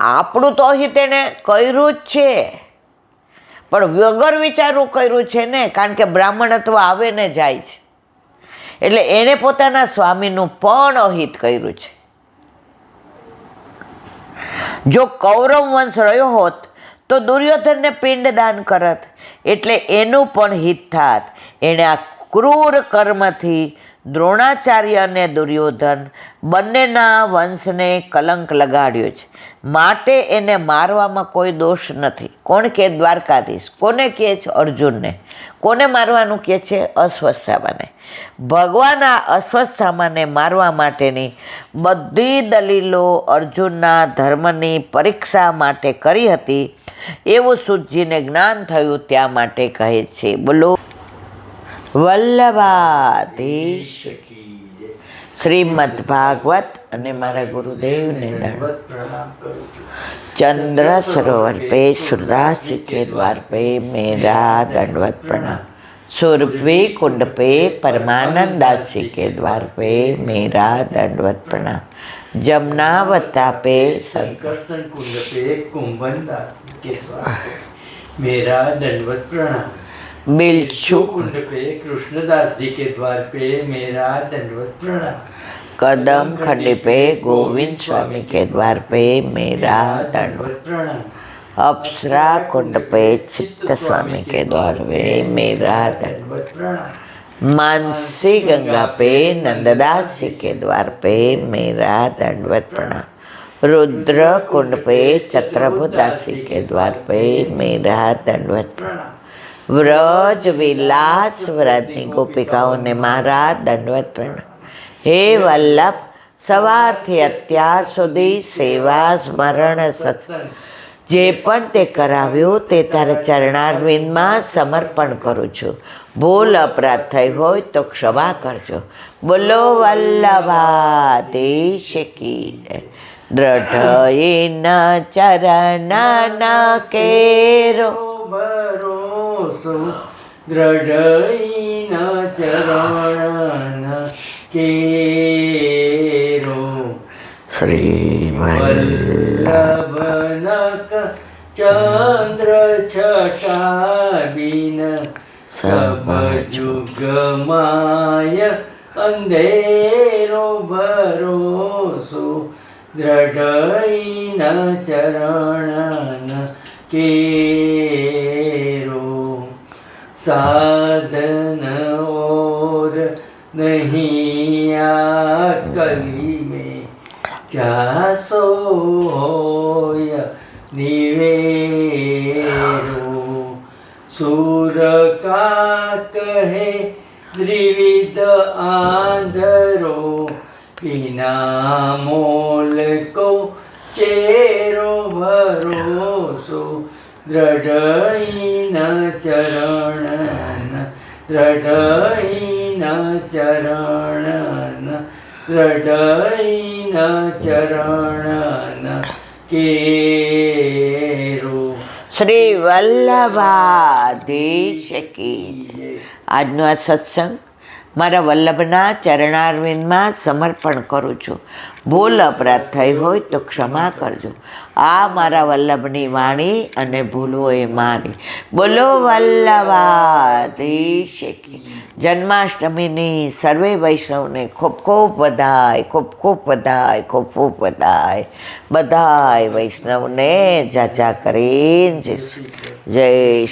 આપણું તો અહિત એણે કર્યું જ છે, પણ વગર વિચારવું કર્યું છે ને, કારણ કે બ્રાહ્મણત્વ આવે ને જાય છે. એટલે એણે પોતાના સ્વામીનું પણ અહિત કર્યું છે. જો કૌરવ વંશ રહ્યો હોત તો દુર્યોધનને પિંડદાન કરત, એટલે એનું પણ હિત થાત. એણે આ ક્રૂર કર્મથી દ્રોણાચાર્ય અને દુર્યોધન બંનેના વંશને કલંક લગાડ્યો છે, માટે એને મારવામાં કોઈ દોષ નથી. કોણ કહે? દ્વારકાધીશ. કોને કહે છે? અર્જુનને. કોને મારવાનું કહે છે? અશ્વત્થામાને. ભગવાન આ અશ્વત્થામાને મારવા માટેની બધી દલીલો અર્જુનના ધર્મની પરીક્ષા માટે કરી હતી એવું સૂતજીને જ્ઞાન થયું, ત્યાં માટે કહે છે. બોલો વલ્લભાધીશ શ્રીમદ ભાગવત. અને મારા ગુરુદેવને ચંદ્ર સરોવર पे सूरदास के द्वार पे मेरा दंडवत प्रणाम. सुरभि कुंड पे परमानंद दास जी के द्वार पे मेरा दंडवत प्रणाम. जमुनावता पे संकर्षण कुंड पे कुंभन दास के द्वार पे मेरा दंडवत प्रणाम. बिलछू कुंड पे कृष्णदास जी के द्वार पे मेरा दंडवत प्रणाम. कदम खंडी पे गोविंद स्वामी के द्वार पे मेरा दंडवत प्रणाम. अप्सरा कुंड पे चित्त स्वामी के द्वार पे मेरा दंडवत प्रणाम. मानसी गंगा पे नंददास जी के द्वार पे मेरा दंडवत प्रणाम. रुद्र कुंड पे छत्रभुदास जी के द्वार पे मेरा दंडवत प्रणाम. व्रज विलास व्रजनी गोपिकाओं ने मारा दंडवत प्रणाम. હે વલ્લભ, સવારથી અત્યાર સુધી સેવા સ્મરણ સત્સંગ જે પણ તે કરાવ્યું તે તારા ચરણારવિંદમાં સમર્પણ કરું છું. ભૂલ અપરાધ થઈ હોય તો ક્ષમા કરજો. બોલો વલ્લભાધીશ કી જય. દ્રઢઈન ચરણના કેરો ભરોસો દ્રઢઈન ચરણ કેરો. શ્રી વલ્લભનક ચંદ્ર છટા બિન સબ જુગમાય અંધેરો ભરોસો દ્રઢઈન ચરણ કેરો. साधन और नहीं कली में जासो होय निवेरो. सूर का कहे त्रिविध आंधरो बिना मोल को चेरो भरोसो દ્રઢઈન ચરણ દ્રઢઈન ચરણ દ્રઢઈન ચરણ કેરો. શ્રી વલ્લભાધીશ કી જય. આજનો આ સત્સંગ મારા વલ્લભના ચરણારવિંદમાં સમર્પણ કરું છું. ભૂલ અપરાધ થઈ હોય તો ક્ષમા કરજો. આ મારા વલ્લભની વાણી અને ભૂલો એ મારી. બોલો વલ્લભાધીશ કી. જન્માષ્ટમીની સર્વે વૈષ્ણવને ખૂબ ખૂબ વધાય, ખૂબ ખૂબ વધાય, ખૂબ ખૂબ વધાય. બધાય વૈષ્ણવને જાજા કરીને જય